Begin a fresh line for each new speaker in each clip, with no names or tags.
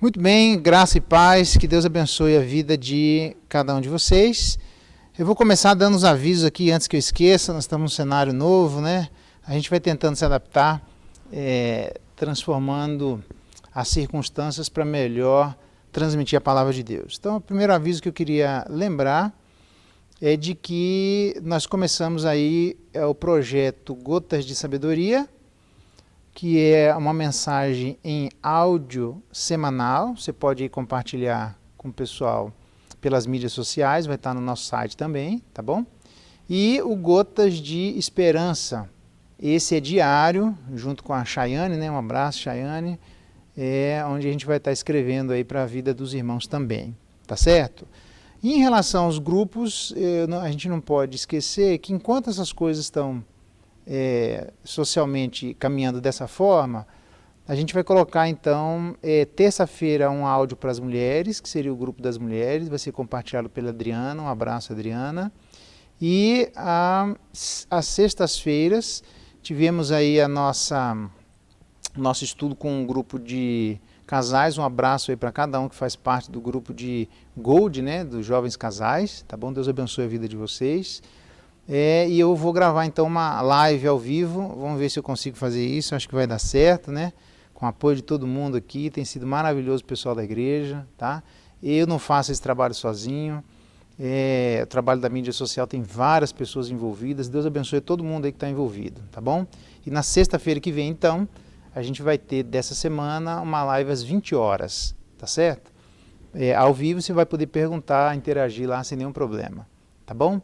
Muito bem, graça e paz, que Deus abençoe a vida de cada um de vocês. Eu vou começar dando os avisos aqui antes que eu esqueça, nós estamos num cenário novo, né? A gente vai tentando se adaptar, transformando as circunstâncias para melhor transmitir a palavra de Deus. Então, o primeiro aviso que eu queria lembrar é de que nós começamos aí o projeto Gotas de Sabedoria, que é uma mensagem em áudio semanal. Você pode compartilhar com o pessoal pelas mídias sociais, vai estar no nosso site também, tá bom? E o Gotas de Esperança, esse é diário, junto com a Chayane, né? Um abraço, Chayane, onde a gente vai estar escrevendo aí para a vida dos irmãos também, tá certo? E em relação aos grupos, a gente não pode esquecer que enquanto essas coisas estão socialmente caminhando dessa forma, a gente vai colocar então terça-feira um áudio para as mulheres, que seria o grupo das mulheres, vai ser compartilhado pela Adriana, um abraço Adriana, e às sextas-feiras tivemos aí nosso estudo com um grupo de casais, um abraço aí para cada um que faz parte do grupo de Gold, né, dos jovens casais, tá bom? Deus abençoe a vida de vocês. E eu vou gravar então uma live ao vivo, vamos ver se eu consigo fazer isso, acho que vai dar certo, né? Com o apoio de todo mundo aqui, tem sido maravilhoso o pessoal da igreja, tá? Eu não faço esse trabalho sozinho, o trabalho da mídia social tem várias pessoas envolvidas, Deus abençoe todo mundo aí que está envolvido, tá bom? E na sexta-feira que vem então, a gente vai ter dessa semana uma live às 20 horas, tá certo? Ao vivo você vai poder perguntar, interagir lá sem nenhum problema, tá bom?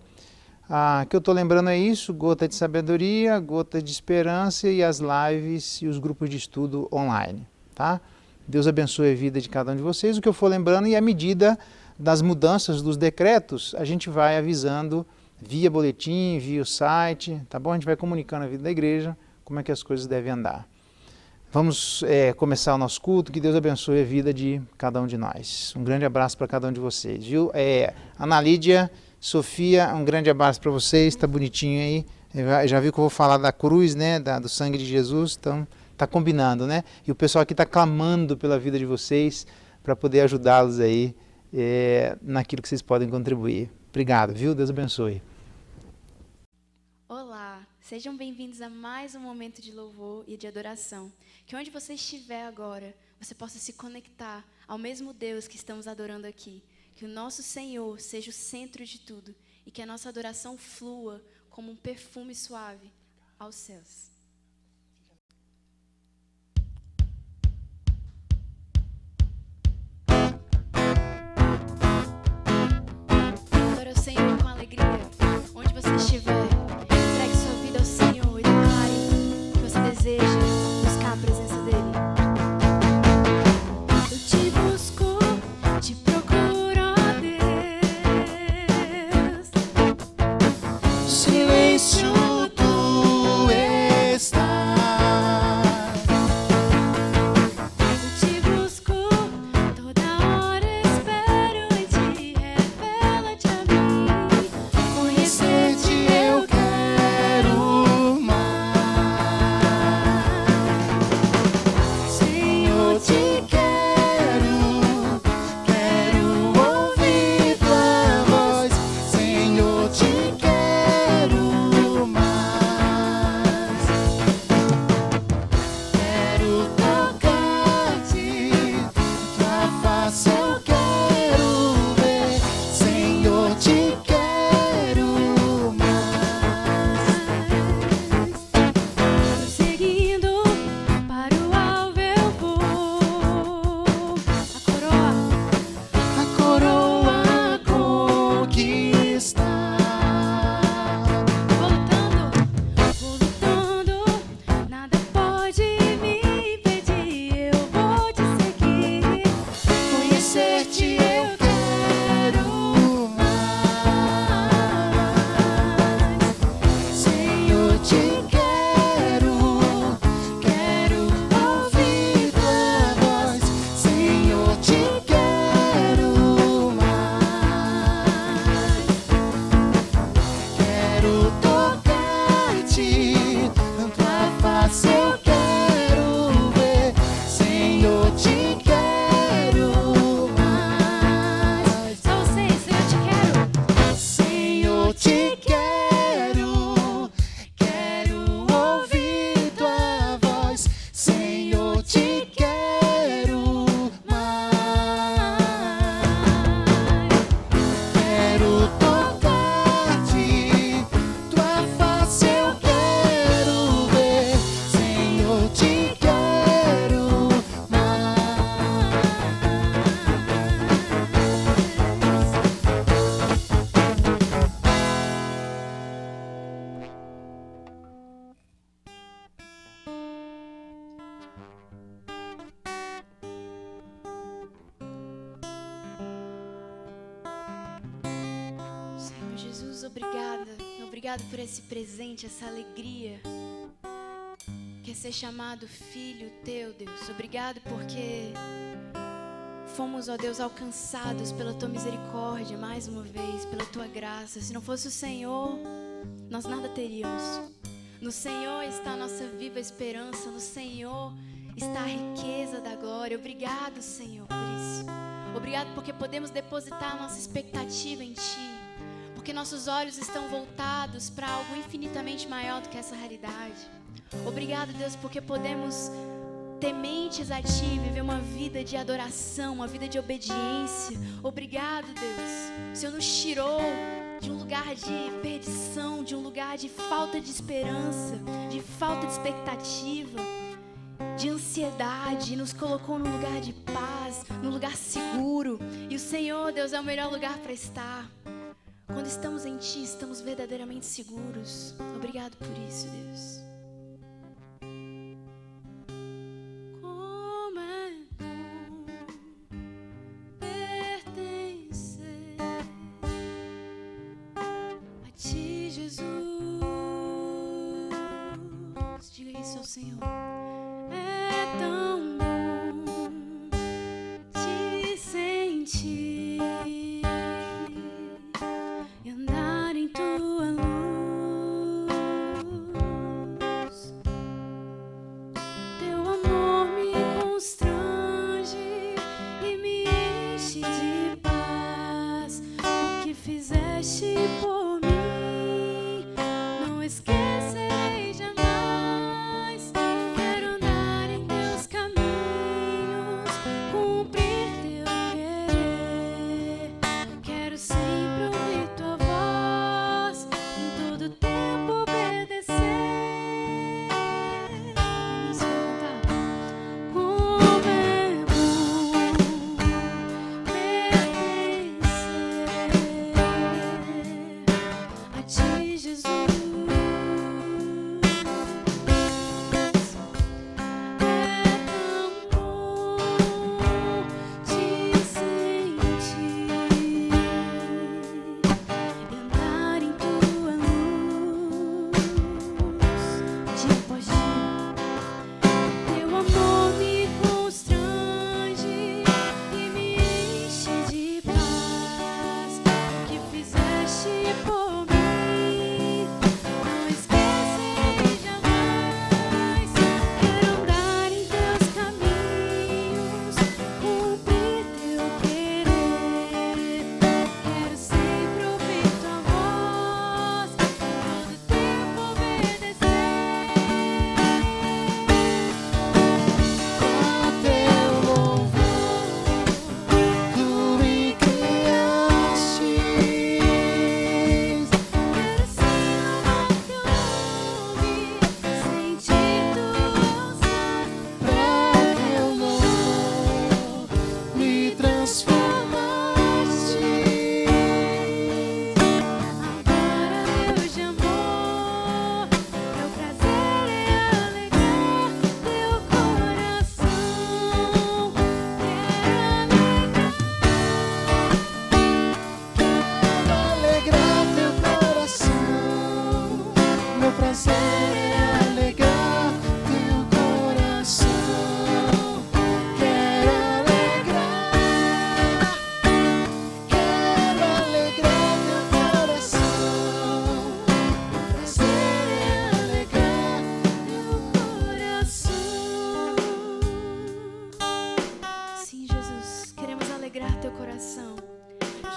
Que eu estou lembrando é isso, Gota de Sabedoria, Gota de Esperança e as lives e os grupos de estudo online, tá? Deus abençoe a vida de cada um de vocês. O que eu for lembrando, e à medida das mudanças dos decretos, a gente vai avisando via boletim, via o site, tá bom? A gente vai comunicando a vida da igreja, como é que as coisas devem andar. Vamos começar o nosso culto, que Deus abençoe a vida de cada um de nós. Um grande abraço para cada um de vocês, viu? Ana Lídia, Sofia, um grande abraço para vocês, está bonitinho aí. Já viu que eu vou falar da cruz, né, do sangue de Jesus, então está combinando, né? E o pessoal aqui está clamando pela vida de vocês, para poder ajudá-los aí naquilo que vocês podem contribuir. Obrigado, viu? Deus abençoe.
Olá, sejam bem-vindos a mais um momento de louvor e de adoração. Que onde você estiver agora, você possa se conectar ao mesmo Deus que estamos adorando aqui. Que o nosso Senhor seja o centro de tudo e que a nossa adoração flua como um perfume suave aos céus. Adore ao Senhor com alegria. Onde você estiver, entregue sua vida ao Senhor e declare que você deseja buscar a presença dEle. Eu te busco, te procuro,
silêncio tu estás.
eu te busco, toda hora espero em ti, revela-te a mim.
Conhecer-te eu quero mais. Senhor, te quero ouvir tua voz. Senhor, te quero
obrigada. Obrigada por esse presente, essa alegria que é ser chamado filho teu, Deus. Obrigado porque fomos, ó Deus, alcançados pela tua misericórdia mais uma vez, pela tua graça. Se não fosse o Senhor, nós nada teríamos. No Senhor está a nossa viva esperança, no Senhor está a riqueza da glória. Obrigado, Senhor, por isso. Obrigado porque podemos depositar a nossa expectativa em Ti, porque nossos olhos estão voltados para algo infinitamente maior do que essa realidade. Obrigado, Deus, porque podemos tementes a Ti, viver uma vida de adoração, uma vida de obediência. Obrigado, Deus. O Senhor nos tirou de um lugar de perdição, de um lugar de falta de esperança, de falta de expectativa, de ansiedade, e nos colocou num lugar de paz, num lugar seguro. E o Senhor, Deus, é o melhor lugar para estar. Quando estamos em Ti, estamos verdadeiramente seguros. Obrigado por isso, Deus. Senhor, é tão bom te sentir e andar em tua luz. Teu amor me constrange e me enche de paz. O que fizeste por mim, não esquecerei jamais.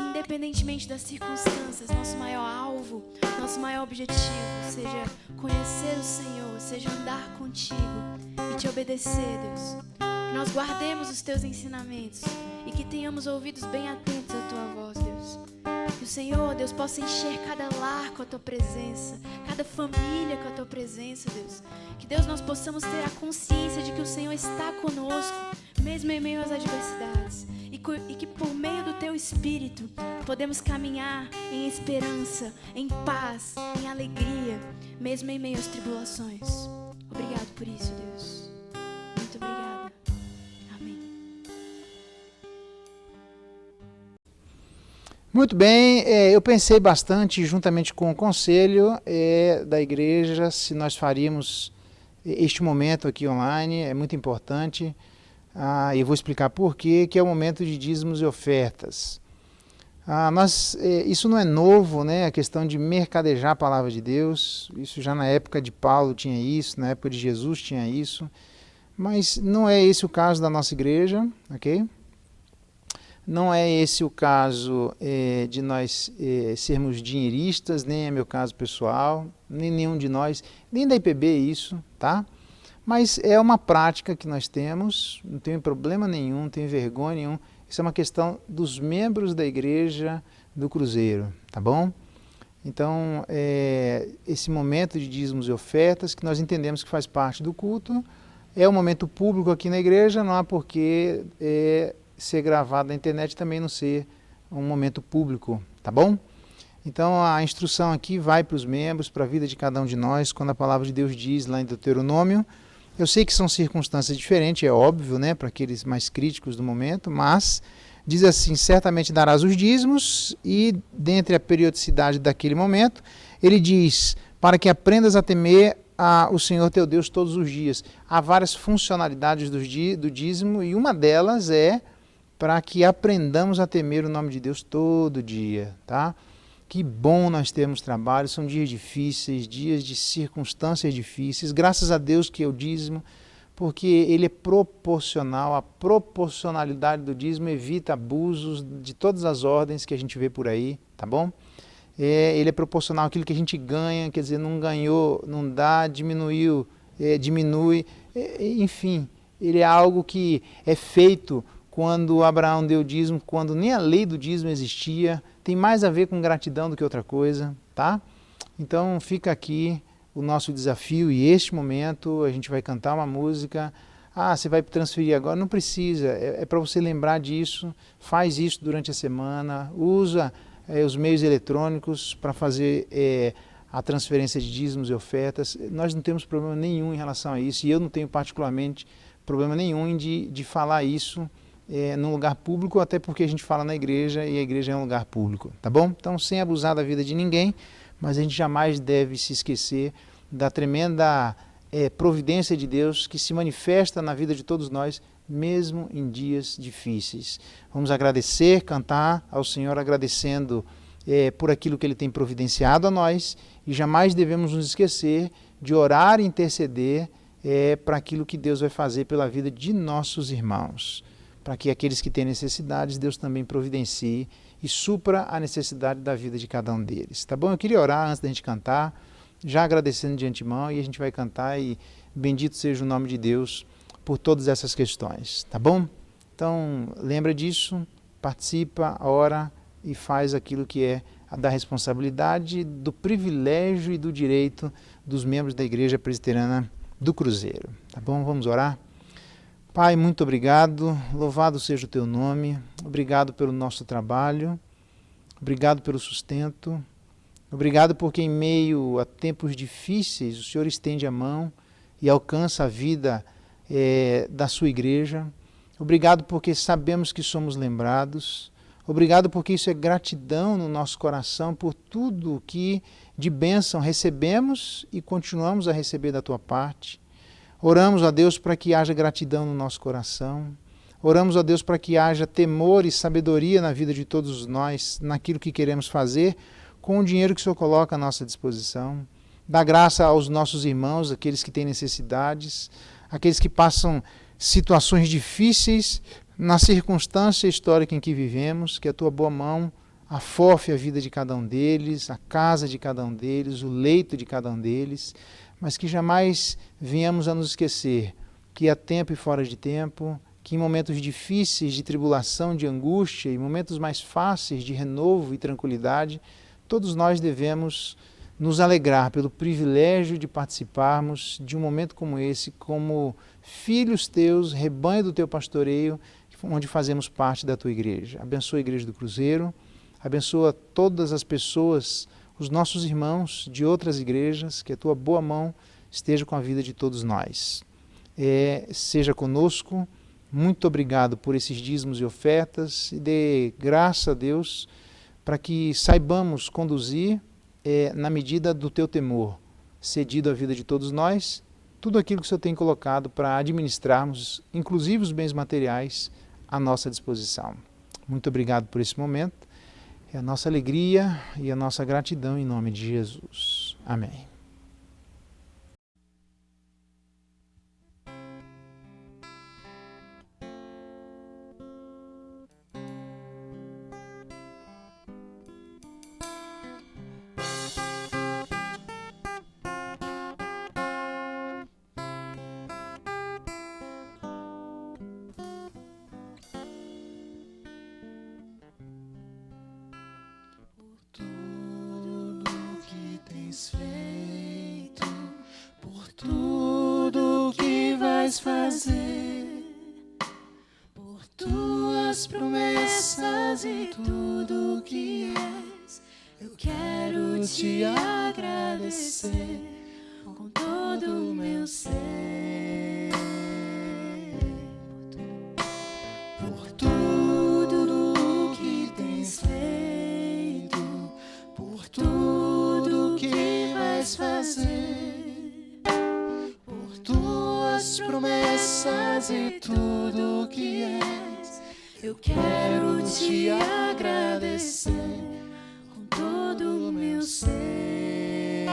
Independentemente das circunstâncias, nosso maior alvo, nosso maior objetivo seja conhecer o Senhor, seja andar contigo e te obedecer, Deus. Que nós guardemos os teus ensinamentos e que tenhamos ouvidos bem atentos à tua voz, Deus. Que o Senhor, Deus, possa encher cada lar com a tua presença, cada família com a tua presença, Deus. Que, Deus, nós possamos ter a consciência de que o Senhor está conosco, mesmo em meio às adversidades. E que por meio do teu Espírito podemos caminhar em esperança, em paz, em alegria, mesmo em meio às tribulações. Obrigado por isso, Deus. Muito obrigada. Amém.
Muito bem, eu pensei bastante, juntamente com o conselho da igreja, se nós faríamos este momento aqui online, é muito importante, e vou explicar por quê, que é o momento de dízimos e ofertas. Isso não é novo, né? A questão de mercadejar a palavra de Deus, isso já na época de Paulo tinha isso, na época de Jesus tinha isso, mas não é esse o caso da nossa igreja, ok? Não é esse o caso de nós sermos dinheiristas, nem é meu caso pessoal, nem nenhum de nós, nem da IPB isso, tá? Mas é uma prática que nós temos, não tem problema nenhum, não tem vergonha nenhum. Isso é uma questão dos membros da igreja do Cruzeiro, tá bom? Então, esse momento de dízimos e ofertas, que nós entendemos que faz parte do culto, é um momento público aqui na igreja, não há por que ser gravado na internet também não ser um momento público, tá bom? Então a instrução aqui vai para os membros, para a vida de cada um de nós, quando a palavra de Deus diz lá em Deuteronômio. Eu sei que são circunstâncias diferentes, é óbvio, né, para aqueles mais críticos do momento, mas diz assim: certamente darás os dízimos, e dentre a periodicidade daquele momento, ele diz, para que aprendas a temer o Senhor teu Deus todos os dias. Há várias funcionalidades do dízimo, e uma delas é para que aprendamos a temer o nome de Deus todo dia, tá? Que bom nós termos trabalho, são dias difíceis, dias de circunstâncias difíceis, graças a Deus que é o dízimo, porque ele é proporcional, a proporcionalidade do dízimo evita abusos de todas as ordens que a gente vê por aí, tá bom? Ele é proporcional àquilo que a gente ganha, quer dizer, não ganhou, não dá, diminuiu, diminui, enfim, ele é algo que é feito quando Abraão deu dízimo, quando nem a lei do dízimo existia, tem mais a ver com gratidão do que outra coisa, tá? Então fica aqui o nosso desafio, e este momento a gente vai cantar uma música. Você vai transferir agora? Não precisa, é para você lembrar disso, faz isso durante a semana, usa os meios eletrônicos para fazer a transferência de dízimos e ofertas. Nós não temos problema nenhum em relação a isso, e eu não tenho particularmente problema nenhum de falar isso num lugar público, até porque a gente fala na igreja e a igreja é um lugar público, tá bom? Então, sem abusar da vida de ninguém, mas a gente jamais deve se esquecer da tremenda providência de Deus que se manifesta na vida de todos nós, mesmo em dias difíceis. Vamos agradecer, cantar ao Senhor agradecendo por aquilo que Ele tem providenciado a nós, e jamais devemos nos esquecer de orar e interceder para aquilo que Deus vai fazer pela vida de nossos irmãos, para que aqueles que têm necessidades, Deus também providencie e supra a necessidade da vida de cada um deles. Tá bom? Eu queria orar antes da gente cantar, já agradecendo de antemão, e a gente vai cantar, e bendito seja o nome de Deus por todas essas questões. Tá bom? Então, lembra disso, participa, ora e faz aquilo que é da responsabilidade, do privilégio e do direito dos membros da Igreja Presbiteriana do Cruzeiro. Tá bom? Vamos orar? Pai, muito obrigado, louvado seja o teu nome, obrigado pelo nosso trabalho, obrigado pelo sustento, obrigado porque em meio a tempos difíceis o Senhor estende a mão e alcança a vida da sua igreja. Obrigado porque sabemos que somos lembrados, obrigado porque isso é gratidão no nosso coração por tudo que de bênção recebemos e continuamos a receber da tua parte. Oramos a Deus para que haja gratidão no nosso coração. Oramos a Deus para que haja temor e sabedoria na vida de todos nós, naquilo que queremos fazer com o dinheiro que o Senhor coloca à nossa disposição. Dá graça aos nossos irmãos, aqueles que têm necessidades, aqueles que passam situações difíceis na circunstância histórica em que vivemos, que a tua boa mão afofe a vida de cada um deles, a casa de cada um deles, o leito de cada um deles, mas que jamais venhamos a nos esquecer que há tempo e fora de tempo, que em momentos difíceis de tribulação, de angústia, e momentos mais fáceis de renovo e tranquilidade, todos nós devemos nos alegrar pelo privilégio de participarmos de um momento como esse, como filhos teus, rebanho do teu pastoreio, onde fazemos parte da tua igreja. Abençoa a Igreja do Cruzeiro, abençoa todas as pessoas, os nossos irmãos de outras igrejas, que a tua boa mão esteja com a vida de todos nós. Seja conosco, muito obrigado por esses dízimos e ofertas, e dê graça a Deus para que saibamos conduzir na medida do teu temor, cedido à vida de todos nós, tudo aquilo que o Senhor tem colocado para administrarmos, inclusive os bens materiais, à nossa disposição. Muito obrigado por esse momento. É a nossa alegria e a nossa gratidão em nome de Jesus. Amém.
Feito por tudo que vais fazer, por tuas promessas e tudo que és, eu quero te agradecer com todo o meu ser. Por tudo que tens feito, por tudo que vais fazer, por tuas promessas e tudo que és, eu quero te agradecer com todo o meu ser.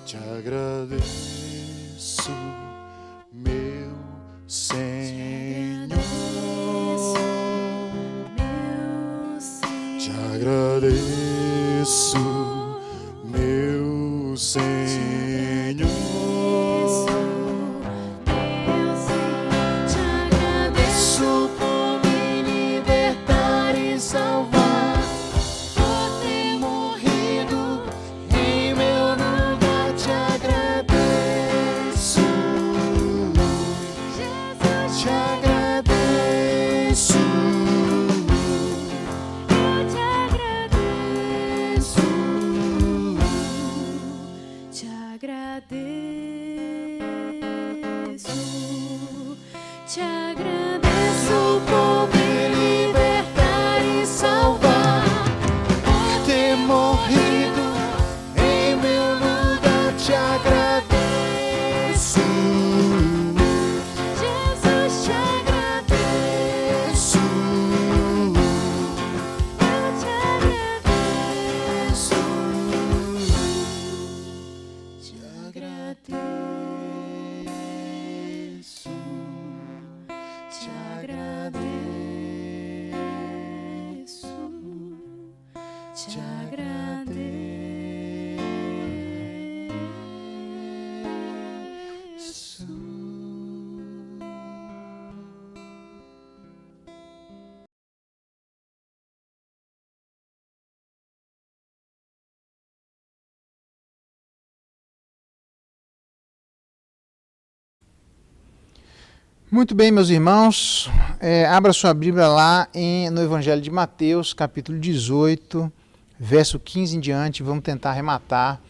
Te agradeço, meu Senhor. Te agradeço, meu Senhor. Te agradeço por me libertar e salvar, por ter morrido em meu lugar. Te agradeço, Jesus. Te agradeço. Te agradeço por me libertar e salvar, por ter morrido em meu lugar. Te agradeço, Jesus. Te agradeço, eu te agradeço, te agradeço. Te agradeço, te agradeço.
Muito bem, meus irmãos, abra sua Bíblia lá no Evangelho de Mateus, capítulo 18, verso 15 em diante. Vamos tentar arrematar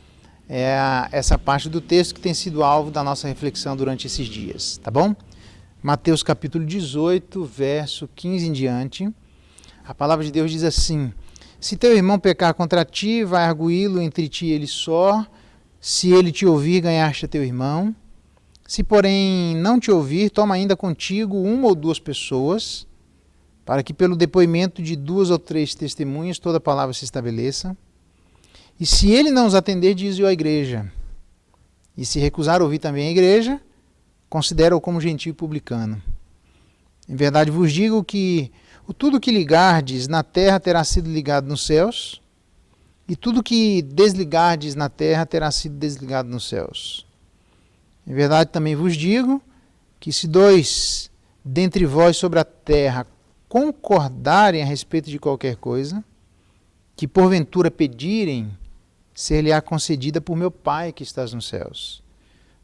essa parte do texto que tem sido alvo da nossa reflexão durante esses dias, tá bom? Mateus capítulo 18, verso 15 em diante. A palavra de Deus diz assim: se teu irmão pecar contra ti, vai arguí-lo entre ti e ele só. Se ele te ouvir, ganhaste a teu irmão. Se, porém, não te ouvir, toma ainda contigo uma ou duas pessoas, para que pelo depoimento de 2 ou 3 testemunhas toda palavra se estabeleça. E se ele não os atender, dize-o à igreja. E se recusar ouvir também a igreja, considera-o como gentio e publicano. Em verdade vos digo que tudo que ligardes na terra terá sido ligado nos céus, e tudo que desligardes na terra terá sido desligado nos céus. Em verdade também vos digo que se 2 dentre vós sobre a terra concordarem a respeito de qualquer coisa, que porventura pedirem, ser-lhe-á concedida por meu Pai que estás nos céus.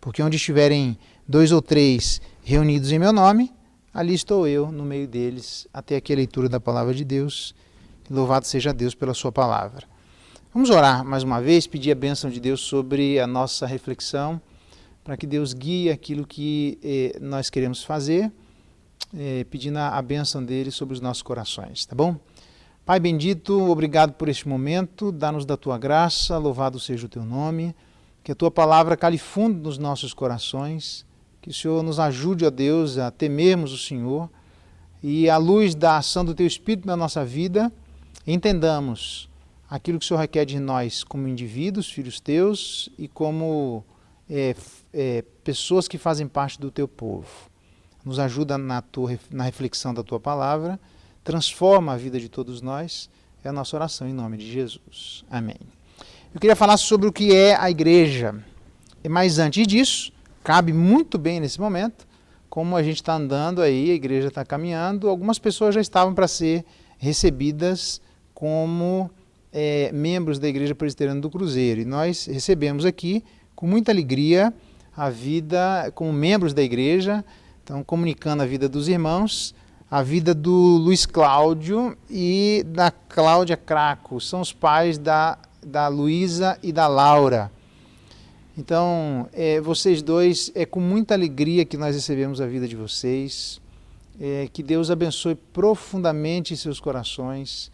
Porque onde estiverem 2 ou 3 reunidos em meu nome, ali estou eu no meio deles. Até aqui a leitura da palavra de Deus. Louvado seja Deus pela sua palavra. Vamos orar mais uma vez, pedir a bênção de Deus sobre a nossa reflexão, para que Deus guie aquilo que nós queremos fazer, pedindo a bênção dele sobre os nossos corações, tá bom? Pai bendito, obrigado por este momento, dá-nos da tua graça, louvado seja o teu nome, que a tua palavra cale fundo nos nossos corações, que o Senhor nos ajude, ó Deus, a temermos o Senhor e, à luz da ação do teu Espírito na nossa vida, entendamos aquilo que o Senhor requer de nós como indivíduos, filhos teus e como pessoas que fazem parte do teu povo. Nos ajuda na reflexão da tua palavra, transforma a vida de todos nós, é a nossa oração em nome de Jesus. Amém. Eu queria falar sobre o que é a igreja, mas antes disso, cabe muito bem nesse momento, como a gente está andando aí, a igreja está caminhando, algumas pessoas já estavam para ser recebidas como membros da Igreja Presbiteriana do Cruzeiro, e nós recebemos aqui, com muita alegria, a vida como membros da igreja, então comunicando a vida dos irmãos, a vida do Luiz Cláudio e da Cláudia Craco, são os pais da Luísa e da Laura. Então, vocês dois, é com muita alegria que nós recebemos a vida de vocês, que Deus abençoe profundamente seus corações,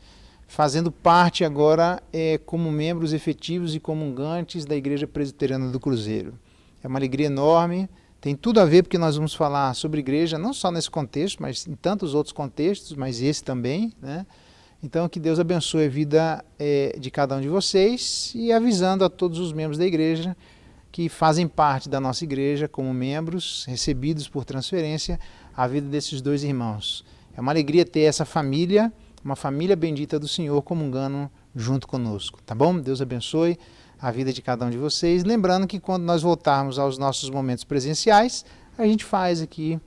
fazendo parte agora como membros efetivos e comungantes da Igreja Presbiteriana do Cruzeiro. É uma alegria enorme. Tem tudo a ver porque nós vamos falar sobre igreja, não só nesse contexto, mas em tantos outros contextos, mas esse também, né? Então, que Deus abençoe a vida de cada um de vocês e avisando a todos os membros da igreja que fazem parte da nossa igreja como membros, recebidos por transferência, a vida desses dois irmãos. É uma alegria ter essa família, uma família bendita do Senhor comungando junto conosco, tá bom? Deus abençoe a vida de cada um de vocês. Lembrando que quando nós voltarmos aos nossos momentos presenciais, a gente faz aqui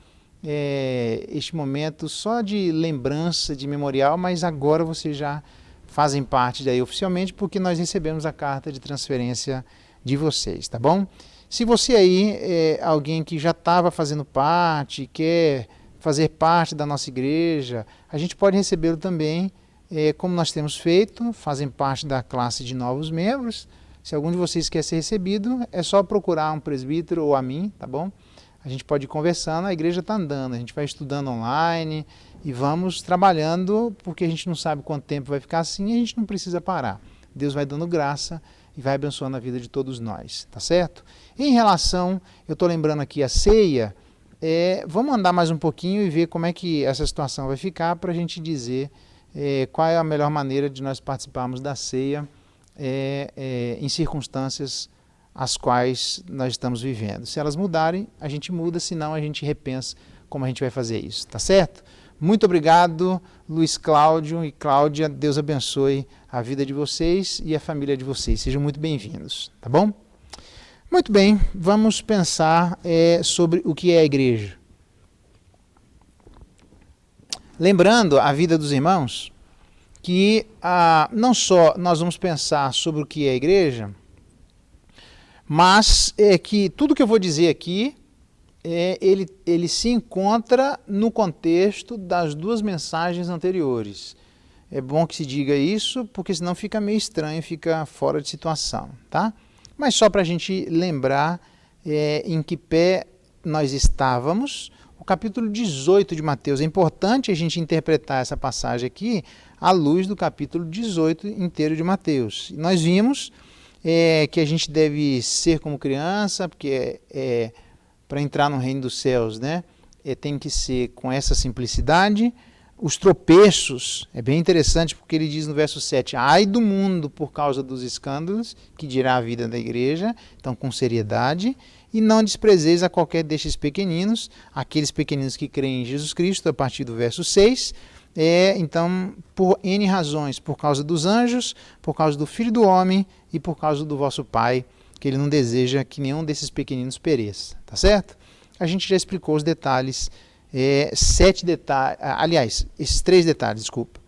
este momento só de lembrança, de memorial, mas agora vocês já fazem parte daí oficialmente, porque nós recebemos a carta de transferência de vocês, tá bom? Se você aí é alguém que já estava fazendo parte, quer fazer parte da nossa igreja, a gente pode recebê-lo também, como nós temos feito, fazem parte da classe de novos membros. Se algum de vocês quer ser recebido, é só procurar um presbítero ou a mim, tá bom? A gente pode ir conversando, a igreja está andando, a gente vai estudando online e vamos trabalhando, porque a gente não sabe quanto tempo vai ficar assim e a gente não precisa parar. Deus vai dando graça e vai abençoando a vida de todos nós, tá certo? Em relação, eu estou lembrando aqui a ceia, vamos andar mais um pouquinho e ver como é que essa situação vai ficar para a gente dizer qual é a melhor maneira de nós participarmos da ceia em circunstâncias as quais nós estamos vivendo. Se elas mudarem, a gente muda, senão a gente repensa como a gente vai fazer isso, tá certo? Muito obrigado, Luiz Cláudio e Cláudia, Deus abençoe a vida de vocês e a família de vocês, sejam muito bem-vindos, tá bom? Muito bem, vamos pensar sobre o que é a igreja. Lembrando a vida dos irmãos, que não só nós vamos pensar sobre o que é a igreja, mas que tudo que eu vou dizer aqui, ele se encontra no contexto das duas mensagens anteriores. É bom que se diga isso, porque senão fica meio estranho, fica fora de situação, tá? Mas só para a gente lembrar em que pé nós estávamos, o capítulo 18 de Mateus. É importante a gente interpretar essa passagem aqui à luz do capítulo 18 inteiro de Mateus. E nós vimos que a gente deve ser como criança, porque para entrar no reino dos céus, né, tem que ser com essa simplicidade. Os tropeços, é bem interessante porque ele diz no verso 7, ai do mundo por causa dos escândalos, que dirá a vida da igreja, então com seriedade, e não desprezeis a qualquer destes pequeninos, aqueles pequeninos que creem em Jesus Cristo, a partir do verso 6, então, por N razões, por causa dos anjos, por causa do Filho do Homem e por causa do vosso Pai, que ele não deseja que nenhum desses pequeninos pereça, tá certo? A gente já explicou os detalhes, 7 detalhes, aliás, esses 3 detalhes, desculpa.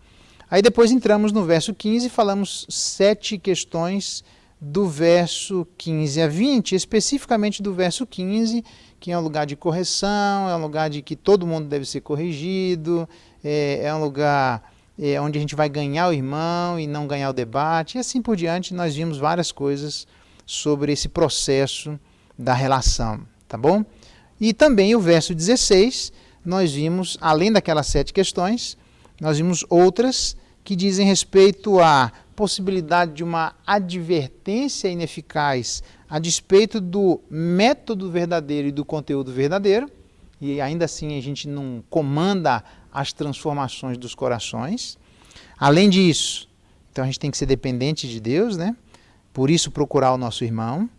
Aí depois entramos no verso 15 e falamos 7 questões do verso 15 a 20, especificamente do verso 15, que é um lugar de correção, é um lugar de que todo mundo deve ser corrigido, é um lugar onde a gente vai ganhar o irmão e não ganhar o debate, e assim por diante. Nós vimos várias coisas sobre esse processo da relação, tá bom? E também o verso 16, nós vimos, além daquelas 7 questões, nós vimos outras que dizem respeito à possibilidade de uma advertência ineficaz a despeito do método verdadeiro e do conteúdo verdadeiro, e ainda assim a gente não comanda as transformações dos corações. Além disso, então a gente tem que ser dependente de Deus, né? Por isso procurar o nosso irmão.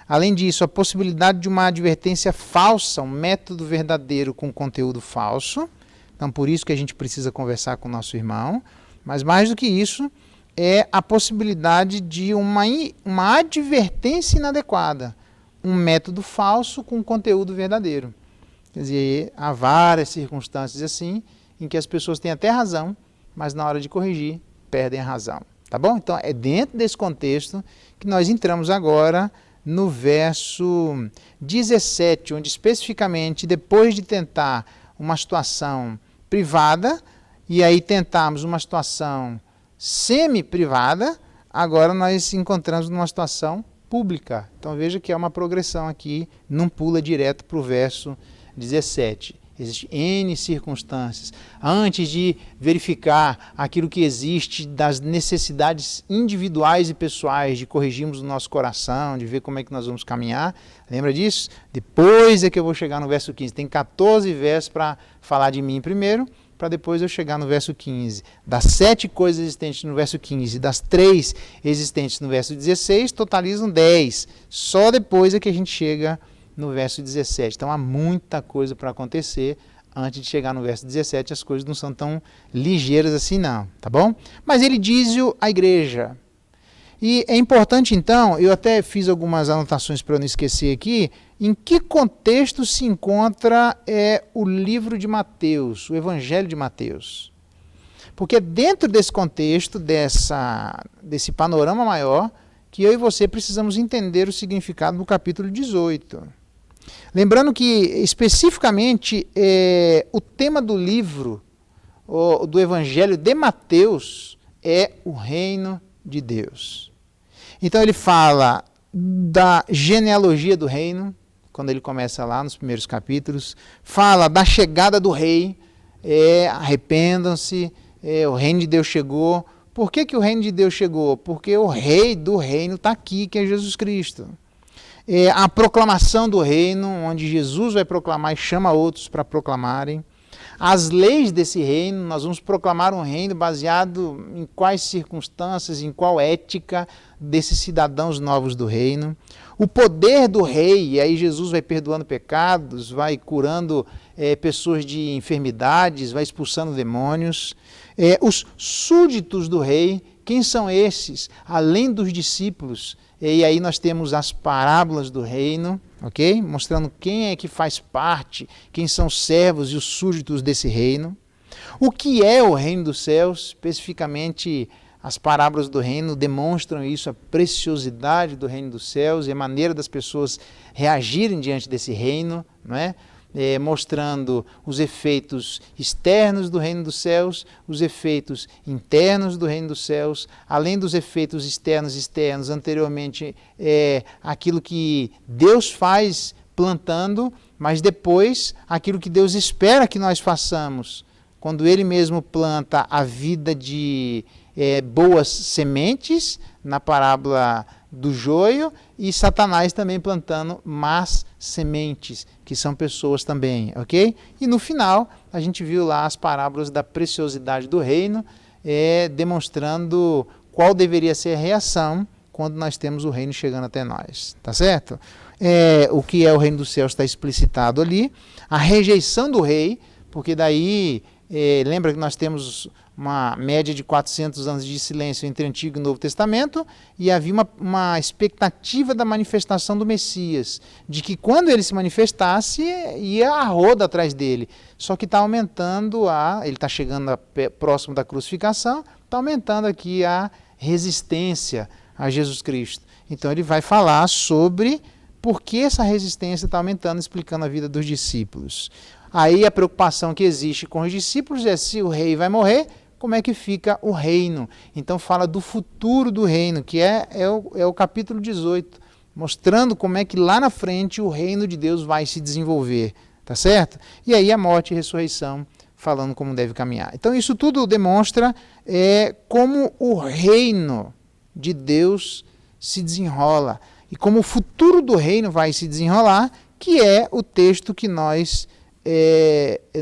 Além disso, a possibilidade de uma advertência falsa, um método verdadeiro com conteúdo falso. Então, por isso que a gente precisa conversar com o nosso irmão. Mas mais do que isso, é a possibilidade de uma advertência inadequada, um método falso com conteúdo verdadeiro. Quer dizer, há várias circunstâncias assim, em que as pessoas têm até razão, mas na hora de corrigir, perdem a razão. Tá bom? Então, é dentro desse contexto que nós entramos agora no verso 17, onde especificamente, depois de tentar uma situação privada, e aí tentarmos uma situação semi-privada, agora nós encontramos numa situação pública. Então veja que é uma progressão aqui, não pula direto para o verso 17. Existem N circunstâncias. Antes de verificar aquilo que existe das necessidades individuais e pessoais, de corrigirmos o nosso coração, de ver como é que nós vamos caminhar, lembra disso? Depois é que eu vou chegar no verso 15. Tem 14 versos para falar de mim primeiro, para depois eu chegar no verso 15. Das 7 coisas existentes no verso 15, das 3 existentes no verso 16, totalizam 10. Só depois é que a gente chega no verso 17. Então há muita coisa para acontecer. Antes de chegar no verso 17, as coisas não são tão ligeiras assim não, tá bom? Mas ele diz-o à igreja. E é importante então, eu até fiz algumas anotações para eu não esquecer aqui, em que contexto se encontra o livro de Mateus, o Evangelho de Mateus. Porque dentro desse contexto, desse panorama maior, que eu e você precisamos entender o significado do capítulo 18. Lembrando que, especificamente, o tema do livro, do Evangelho de Mateus, é o reino de Deus. Então ele fala da genealogia do reino, quando ele começa lá nos primeiros capítulos, fala da chegada do rei, arrependam-se, o reino de Deus chegou. Por que o reino de Deus chegou? Porque o rei do reino está aqui, que é Jesus Cristo. A proclamação do reino, onde Jesus vai proclamar e chama outros para proclamarem. As leis desse reino, nós vamos proclamar um reino baseado em quais circunstâncias, em qual ética desses cidadãos novos do reino. O poder do rei, e aí Jesus vai perdoando pecados, vai curando pessoas de enfermidades, vai expulsando demônios. Os súditos do rei, quem são esses? Além dos discípulos. E aí nós temos as parábolas do reino, ok? Mostrando quem é que faz parte, quem são os servos e os súditos desse reino. O que é o reino dos céus? Especificamente, as parábolas do reino demonstram isso, a preciosidade do reino dos céus e a maneira das pessoas reagirem diante desse reino, não é? Mostrando os efeitos externos do reino dos céus, os efeitos internos do reino dos céus, além dos efeitos externos, anteriormente aquilo que Deus faz plantando, mas depois aquilo que Deus espera que nós façamos, quando Ele mesmo planta a vida de boas sementes, na parábola do joio, e Satanás também plantando más sementes, que são pessoas também, ok? E no final, a gente viu lá as parábolas da preciosidade do reino, demonstrando qual deveria ser a reação quando nós temos o reino chegando até nós, tá certo? O que é o reino dos céus está explicitado ali, a rejeição do rei, porque daí, lembra que nós temos uma média de 400 anos de silêncio entre Antigo e Novo Testamento, e havia uma expectativa da manifestação do Messias, de que quando ele se manifestasse, ia a roda atrás dele. Só que está aumentando, ele está chegando próximo da crucificação, está aumentando aqui a resistência a Jesus Cristo. Então ele vai falar sobre por que essa resistência está aumentando, explicando a vida dos discípulos. Aí a preocupação que existe com os discípulos é se o rei vai morrer, como é que fica o reino. Então fala do futuro do reino, que é o capítulo 18, mostrando como é que lá na frente o reino de Deus vai se desenvolver, tá certo? E aí a morte e a ressurreição falando como deve caminhar. Então isso tudo demonstra como o reino de Deus se desenrola e como o futuro do reino vai se desenrolar, que é o texto que nós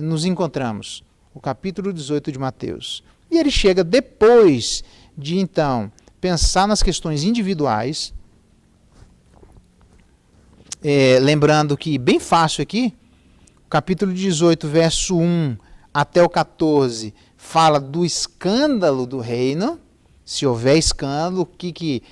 nos encontramos, o capítulo 18 de Mateus. E ele chega depois de, então, pensar nas questões individuais, lembrando que, bem fácil aqui, o capítulo 18, verso 1 até o 14, fala do escândalo do reino. Se houver escândalo, o que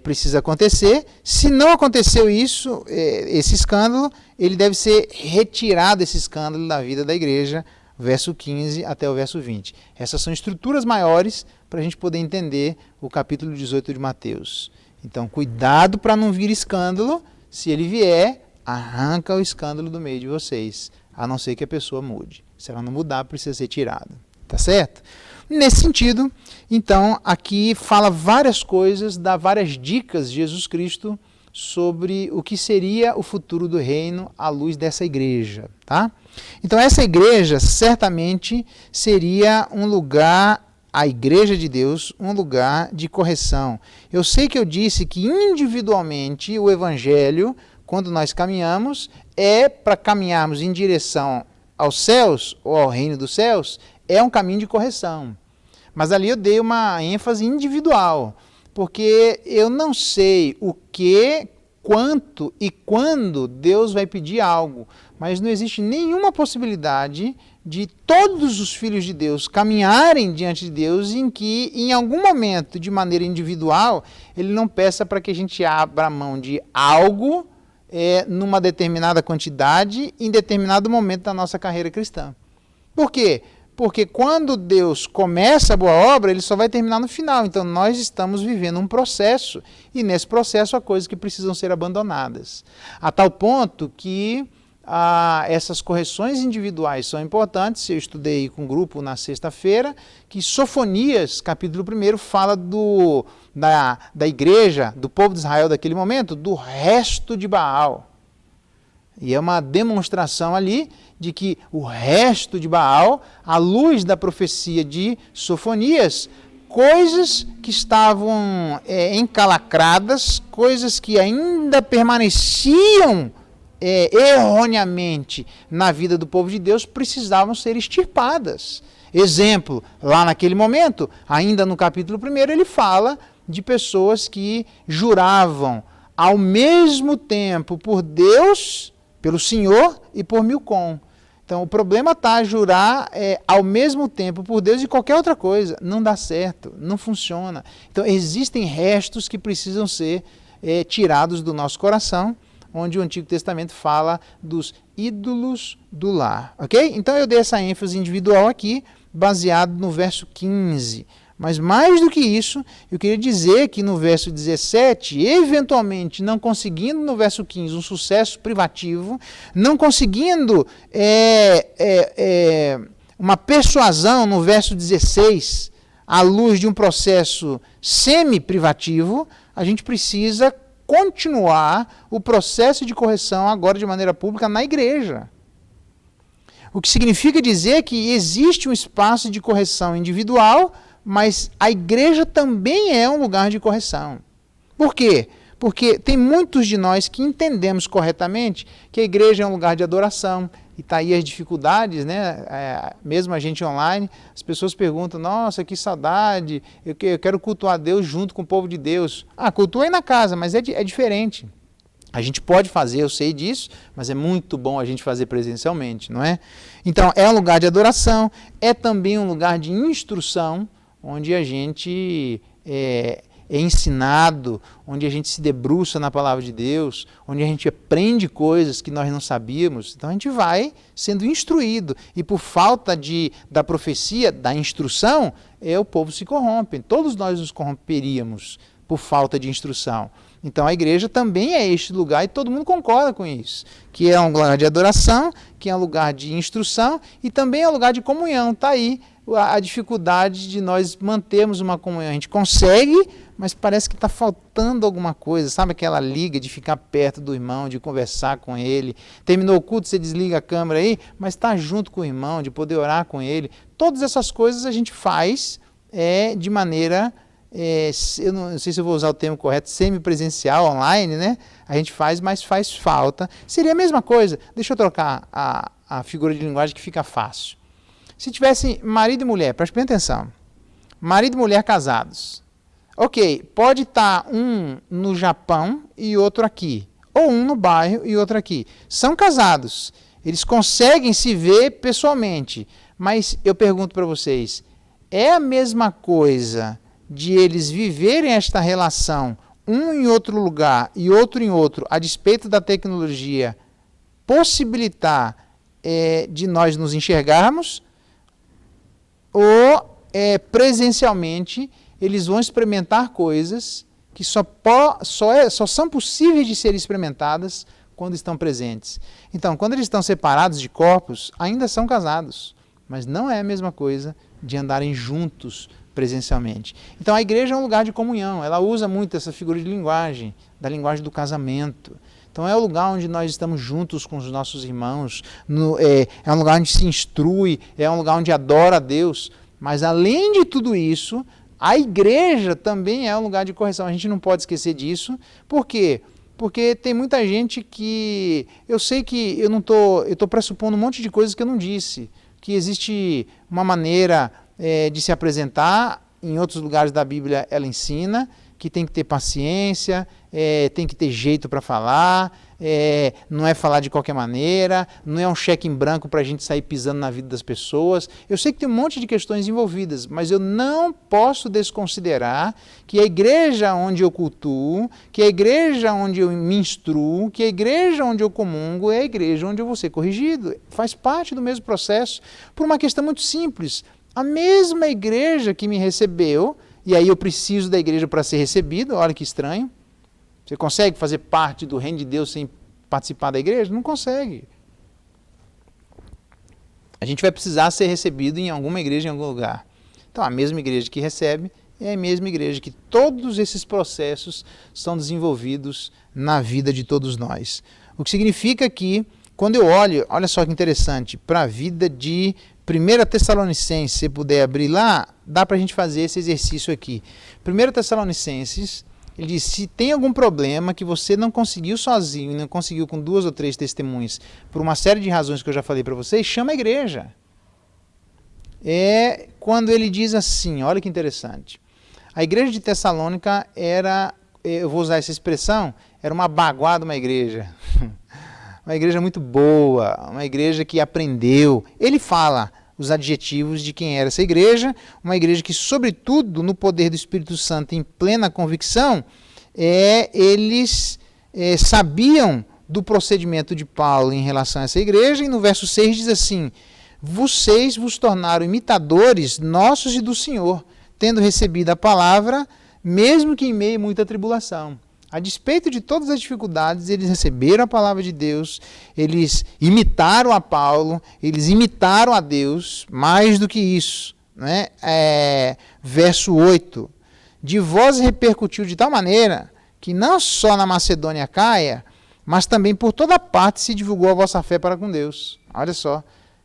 precisa acontecer? Se não aconteceu isso, esse escândalo, ele deve ser retirado, esse escândalo, da vida da igreja, verso 15 até o verso 20. Essas são estruturas maiores para a gente poder entender o capítulo 18 de Mateus. Então, cuidado para não vir escândalo. Se ele vier, arranca o escândalo do meio de vocês, a não ser que a pessoa mude. Se ela não mudar, precisa ser tirada. Tá certo? Nesse sentido, então, aqui fala várias coisas, dá várias dicas de Jesus Cristo sobre o que seria o futuro do reino à luz dessa igreja, tá? Então, essa igreja certamente seria um lugar, a igreja de Deus, um lugar de correção. Eu sei que eu disse que individualmente o evangelho, quando nós caminhamos, é para caminharmos em direção aos céus, ou ao reino dos céus, é um caminho de correção. Mas ali eu dei uma ênfase individual, porque eu não sei o que, quanto e quando Deus vai pedir algo, mas não existe nenhuma possibilidade de todos os filhos de Deus caminharem diante de Deus em que, em algum momento, de maneira individual, Ele não peça para que a gente abra mão de algo numa determinada quantidade, em determinado momento da nossa carreira cristã. Por quê? Porque quando Deus começa a boa obra, Ele só vai terminar no final. Então nós estamos vivendo um processo, e nesse processo há coisas que precisam ser abandonadas. A tal ponto que essas correções individuais são importantes. Eu estudei com um grupo na sexta-feira, que Sofonias, capítulo 1, fala da igreja, do povo de Israel daquele momento, do resto de Baal. E é uma demonstração ali de que o resto de Baal, à luz da profecia de Sofonias, coisas que estavam encalacradas, coisas que ainda permaneciam erroneamente na vida do povo de Deus, precisavam ser extirpadas. Exemplo, lá naquele momento, ainda no capítulo 1, ele fala de pessoas que juravam ao mesmo tempo por Deus, pelo Senhor e por Milcom. Então, o problema está jurar ao mesmo tempo por Deus e qualquer outra coisa. Não dá certo, não funciona. Então, existem restos que precisam ser tirados do nosso coração, onde o Antigo Testamento fala dos ídolos do lar. Ok? Então, eu dei essa ênfase individual aqui, baseado no verso 15. Mas mais do que isso, eu queria dizer que no verso 17, eventualmente não conseguindo no verso 15 um sucesso privativo, não conseguindo uma persuasão no verso 16, à luz de um processo semi-privativo, a gente precisa continuar o processo de correção agora de maneira pública na igreja. O que significa dizer que existe um espaço de correção individual, mas a igreja também é um lugar de correção. Por quê? Porque tem muitos de nós que entendemos corretamente que a igreja é um lugar de adoração. E está aí as dificuldades, né? Mesmo a gente online, as pessoas perguntam, nossa, que saudade, eu quero cultuar a Deus junto com o povo de Deus. Cultua aí na casa, mas é diferente. A gente pode fazer, eu sei disso, mas é muito bom a gente fazer presencialmente, não é? Então, é um lugar de adoração, é também um lugar de instrução, onde a gente é ensinado, onde a gente se debruça na palavra de Deus, onde a gente aprende coisas que nós não sabíamos. Então a gente vai sendo instruído, e por falta da profecia, da instrução, o povo se corrompe. Todos nós nos corromperíamos por falta de instrução. Então a igreja também é este lugar, e todo mundo concorda com isso, que é um lugar de adoração, que é um lugar de instrução, e também é um lugar de comunhão. Está aí a dificuldade de nós mantermos uma comunhão. A gente consegue, mas parece que está faltando alguma coisa. Sabe aquela liga de ficar perto do irmão, de conversar com ele. Terminou o culto, você desliga a câmera aí, mas está junto com o irmão, de poder orar com ele. Todas essas coisas a gente faz de maneira, eu não sei se eu vou usar o termo correto, semipresencial, online, né? A gente faz, mas faz falta. Seria a mesma coisa. Deixa eu trocar a figura de linguagem que fica fácil. Se tivesse marido e mulher, preste bem atenção, marido e mulher casados, ok, pode estar um no Japão e outro aqui, ou um no bairro e outro aqui. São casados, eles conseguem se ver pessoalmente, mas eu pergunto para vocês, é a mesma coisa de eles viverem esta relação, um em outro lugar e outro em outro, a despeito da tecnologia, possibilitar de nós nos enxergarmos, ou presencialmente eles vão experimentar coisas que só são possíveis de serem experimentadas quando estão presentes. Então, quando eles estão separados de corpos, ainda são casados, mas não é a mesma coisa de andarem juntos presencialmente. Então, a igreja é um lugar de comunhão, ela usa muito essa figura de linguagem, da linguagem do casamento. Então é o lugar onde nós estamos juntos com os nossos irmãos, é um lugar onde se instrui, é um lugar onde adora a Deus. Mas além de tudo isso, a igreja também é um lugar de correção. A gente não pode esquecer disso. Por quê? Porque tem muita gente que... Eu sei que eu estou pressupondo um monte de coisas que eu não disse. Que existe uma maneira de se apresentar, em outros lugares da Bíblia ela ensina, que tem que ter paciência, tem que ter jeito para falar, não é falar de qualquer maneira, não é um cheque em branco para a gente sair pisando na vida das pessoas. Eu sei que tem um monte de questões envolvidas, mas eu não posso desconsiderar que a igreja onde eu cultuo, que a igreja onde eu me instruo, que a igreja onde eu comungo é a igreja onde eu vou ser corrigido. Faz parte do mesmo processo, por uma questão muito simples. A mesma igreja que me recebeu, e aí eu preciso da igreja para ser recebido, olha que estranho. Você consegue fazer parte do reino de Deus sem participar da igreja? Não consegue. A gente vai precisar ser recebido em alguma igreja, em algum lugar. Então, a mesma igreja que recebe é a mesma igreja que todos esses processos são desenvolvidos na vida de todos nós. O que significa que, quando eu olho, olha só que interessante, para a vida de 1 Tessalonicenses, se puder abrir lá, dá para a gente fazer esse exercício aqui. 1 Tessalonicenses, ele diz, se tem algum problema que você não conseguiu sozinho, e não conseguiu com 2 ou 3 testemunhas, por uma série de razões que eu já falei para vocês, chama a igreja. É quando ele diz assim, olha que interessante, a igreja de Tessalônica era, eu vou usar essa expressão, era uma baguá de uma igreja. Uma igreja muito boa, uma igreja que aprendeu. Ele fala os adjetivos de quem era essa igreja, uma igreja que, sobretudo, no poder do Espírito Santo, em plena convicção, eles sabiam do procedimento de Paulo em relação a essa igreja, e no verso 6 diz assim, vocês vos tornaram imitadores nossos e do Senhor, tendo recebido a palavra, mesmo que em meio a muita tribulação. A despeito de todas as dificuldades, eles receberam a palavra de Deus, eles imitaram a Paulo, eles imitaram a Deus, mais do que isso. Né? Verso 8, de vós repercutiu de tal maneira que não só na Macedônia Caia, mas também por toda parte se divulgou a vossa fé para com Deus. Olha só,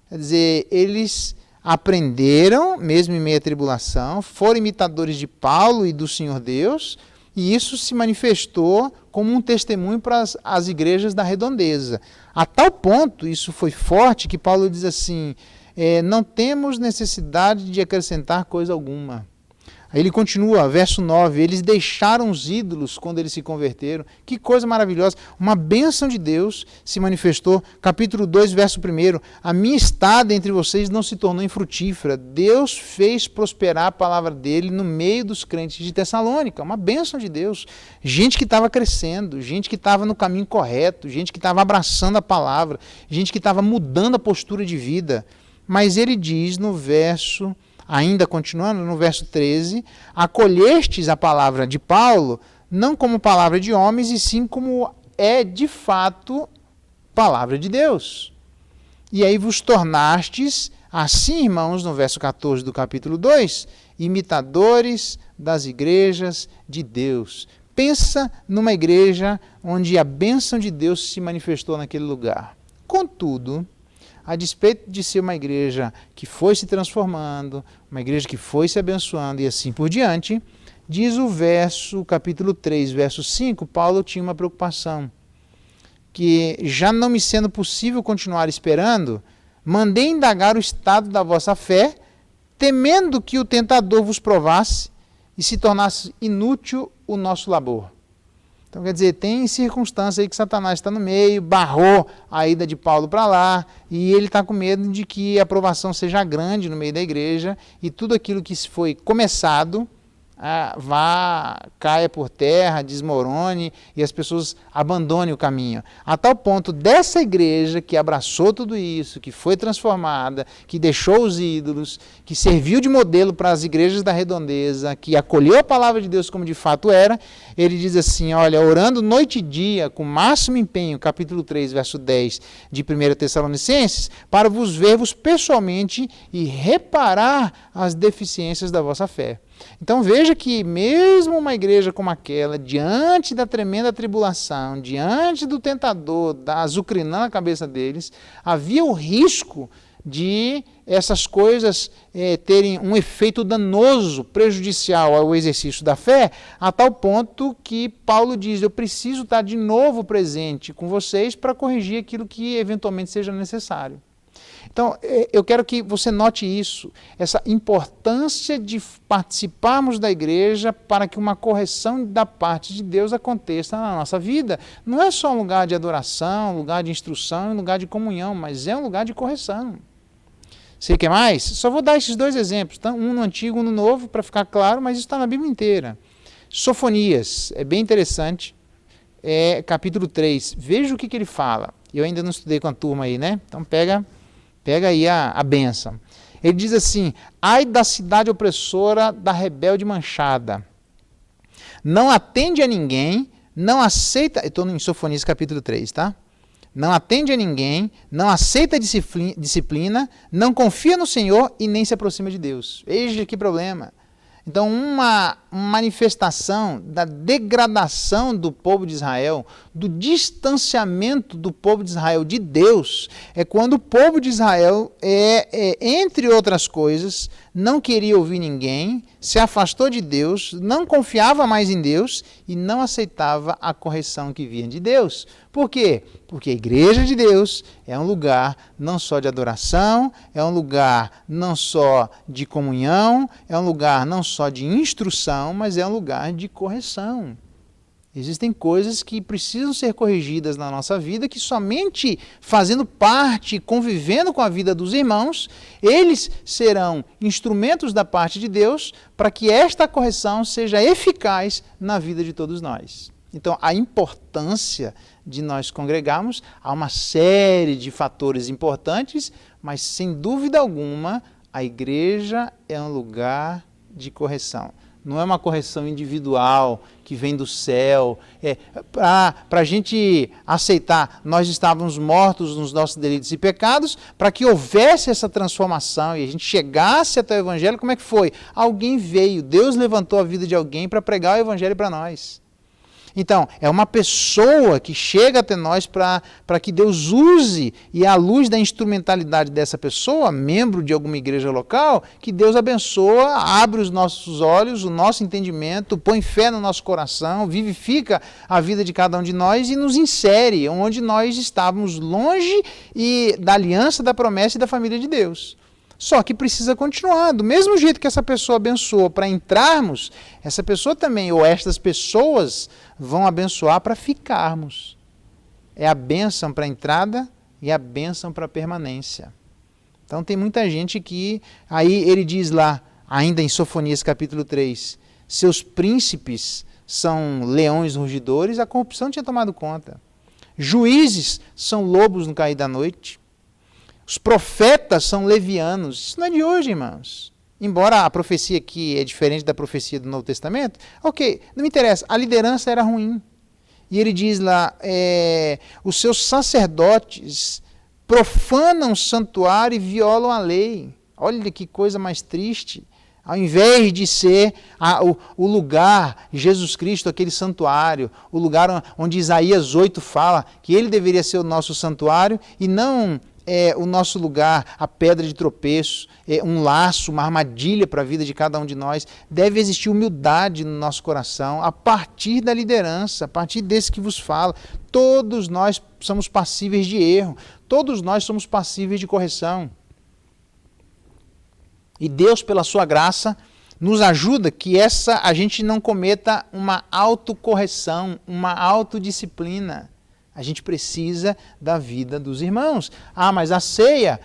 quer dizer, eles aprenderam, mesmo em meio à tribulação, foram imitadores de Paulo e do Senhor Deus, e isso se manifestou como um testemunho para as igrejas da redondeza. A tal ponto, isso foi forte, que Paulo diz assim, não temos necessidade de acrescentar coisa alguma. Aí ele continua, verso 9, eles deixaram os ídolos quando eles se converteram. Que coisa maravilhosa, uma bênção de Deus se manifestou. Capítulo 2, verso 1, a minha estada entre vocês não se tornou infrutífera. Deus fez prosperar a palavra dele no meio dos crentes de Tessalônica, uma bênção de Deus. Gente que estava crescendo, gente que estava no caminho correto, gente que estava abraçando a palavra, gente que estava mudando a postura de vida. Mas ele diz no verso... Ainda continuando, no verso 13, acolhestes a palavra de Paulo, não como palavra de homens, e sim como é de fato palavra de Deus. E aí vos tornastes Assim, irmãos, no verso 14 do capítulo 2, imitadores das igrejas de Deus. Pensa numa igreja onde a bênção de Deus se manifestou naquele lugar. Contudo, a despeito de ser uma igreja que foi se transformando, uma igreja que foi se abençoando e assim por diante, diz o capítulo 3, verso 5, Paulo tinha uma preocupação, que já não me sendo possível continuar esperando, mandei indagar o estado da vossa fé, temendo que o tentador vos provasse e se tornasse inútil o nosso labor. Então, quer dizer, tem circunstância aí que Satanás está no meio, barrou a ida de Paulo para lá, e ele está com medo de que a aprovação seja grande no meio da igreja, e tudo aquilo que foi começado caia por terra, desmorone, e as pessoas abandonem o caminho. A tal ponto dessa igreja que abraçou tudo isso, que foi transformada, que deixou os ídolos, que serviu de modelo para as igrejas da redondeza, que acolheu a palavra de Deus como de fato era, ele diz assim, olha, orando noite e dia, com máximo empenho, capítulo 3, verso 10 de 1 Tessalonicenses, para vos ver-vos pessoalmente e reparar as deficiências da vossa fé. Então veja que mesmo uma igreja como aquela, diante da tremenda tribulação, diante do tentador, azucrinando a cabeça deles, havia o risco de essas coisas terem um efeito danoso, prejudicial ao exercício da fé, a tal ponto que Paulo diz, eu preciso estar de novo presente com vocês para corrigir aquilo que eventualmente seja necessário. Então, eu quero que você note isso, essa importância de participarmos da igreja para que uma correção da parte de Deus aconteça na nossa vida. Não é só um lugar de adoração, um lugar de instrução, um lugar de comunhão, mas é um lugar de correção. Você quer mais? Só vou dar esses dois exemplos, tá? Um no Antigo, um no Novo, para ficar claro, mas isso está na Bíblia inteira. Sofonias, é bem interessante, capítulo 3, veja o que ele fala. Eu ainda não estudei com a turma aí, né? Então pega aí a bênção. Ele diz assim, ai da cidade opressora da rebelde manchada. Não atende a ninguém, não aceita... Eu estou em Sofonias capítulo 3, tá? Não atende a ninguém, não aceita disciplina, não confia no Senhor e nem se aproxima de Deus. Veja que problema. Então, uma manifestação da degradação do povo de Israel, do distanciamento do povo de Israel de Deus, é quando o povo de Israel, entre outras coisas, não queria ouvir ninguém, se afastou de Deus, não confiava mais em Deus e não aceitava a correção que vinha de Deus. Por quê? Porque a igreja de Deus é um lugar não só de adoração, é um lugar não só de comunhão, é um lugar não só de instrução, mas é um lugar de correção. Existem coisas que precisam ser corrigidas na nossa vida, que somente fazendo parte, convivendo com a vida dos irmãos, eles serão instrumentos da parte de Deus para que esta correção seja eficaz na vida de todos nós. Então, a importância de nós congregarmos, há uma série de fatores importantes, mas sem dúvida alguma, a igreja é um lugar de correção. Não é uma correção individual que vem do céu. Para a gente aceitar, nós estávamos mortos nos nossos delitos e pecados, para que houvesse essa transformação e a gente chegasse até o Evangelho, como é que foi? Alguém veio, Deus levantou a vida de alguém para pregar o Evangelho para nós. Então, é uma pessoa que chega até nós para que Deus use, e à luz da instrumentalidade dessa pessoa, membro de alguma igreja local, que Deus abençoa, abre os nossos olhos, o nosso entendimento, põe fé no nosso coração, vivifica a vida de cada um de nós e nos insere onde nós estávamos longe da aliança, da promessa e da família de Deus. Só que precisa continuar. Do mesmo jeito que essa pessoa abençoou para entrarmos, essa pessoa também, ou estas pessoas, vão abençoar para ficarmos. É a bênção para a entrada e a bênção para a permanência. Então tem muita gente que, aí ele diz lá, ainda em Sofonias capítulo 3, seus príncipes são leões rugidores, a corrupção tinha tomado conta. Juízes são lobos no cair da noite. Os profetas são levianos. Isso não é de hoje, irmãos. Embora a profecia aqui é diferente da profecia do Novo Testamento, ok, não me interessa, a liderança era ruim. E ele diz lá, os seus sacerdotes profanam o santuário e violam a lei. Olha que coisa mais triste. Ao invés de ser o lugar, Jesus Cristo, aquele santuário, o lugar onde Isaías 8 fala que ele deveria ser o nosso santuário e não o nosso lugar, a pedra de tropeço, um laço, uma armadilha para a vida de cada um de nós. Deve existir humildade no nosso coração, a partir da liderança, a partir desse que vos fala. Todos nós somos passíveis de erro, todos nós somos passíveis de correção. E Deus, pela sua graça, nos ajuda que a gente não cometa uma autocorreção, uma autodisciplina. A gente precisa da vida dos irmãos. Ah, mas a ceia,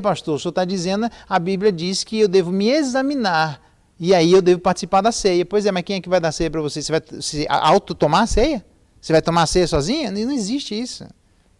pastor, o senhor está dizendo, a Bíblia diz que eu devo me examinar, e aí eu devo participar da ceia. Pois é, mas quem é que vai dar ceia para você? Você vai tomar a ceia? Você vai tomar a ceia sozinha? Não existe isso.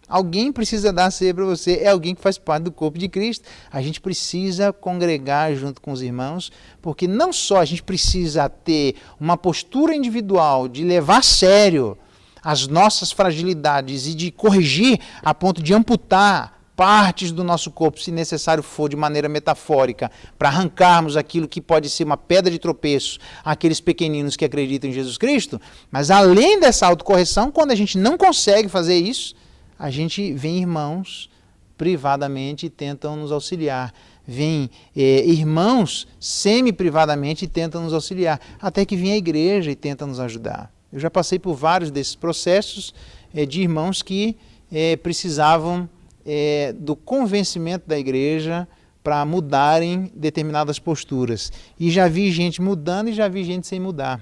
Alguém precisa dar a ceia para você, é alguém que faz parte do corpo de Cristo. A gente precisa congregar junto com os irmãos, porque não só a gente precisa ter uma postura individual de levar a sério as nossas fragilidades e de corrigir a ponto de amputar partes do nosso corpo, se necessário for, de maneira metafórica, para arrancarmos aquilo que pode ser uma pedra de tropeço àqueles pequeninos que acreditam em Jesus Cristo, mas além dessa autocorreção, quando a gente não consegue fazer isso, a gente vem irmãos privadamente e tentam nos auxiliar. Vem irmãos semi-privadamente e tentam nos auxiliar. Até que vem a igreja e tenta nos ajudar. Eu já passei por vários desses processos de irmãos que precisavam do convencimento da igreja para mudarem determinadas posturas. E já vi gente mudando e já vi gente sem mudar.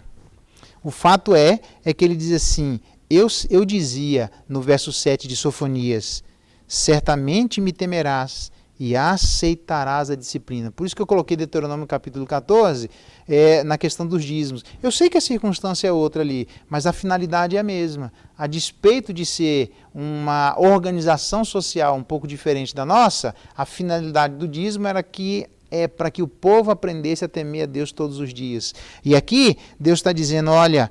O fato é que ele diz assim: eu dizia no verso 7 de Sofonias, certamente me temerás e aceitarás a disciplina. Por isso que eu coloquei Deuteronômio capítulo 14 na questão dos dízimos. Eu sei que a circunstância é outra ali, mas a finalidade é a mesma. A despeito de ser uma organização social um pouco diferente da nossa, a finalidade do dízimo era para que o povo aprendesse a temer a Deus todos os dias. E aqui Deus está dizendo, olha,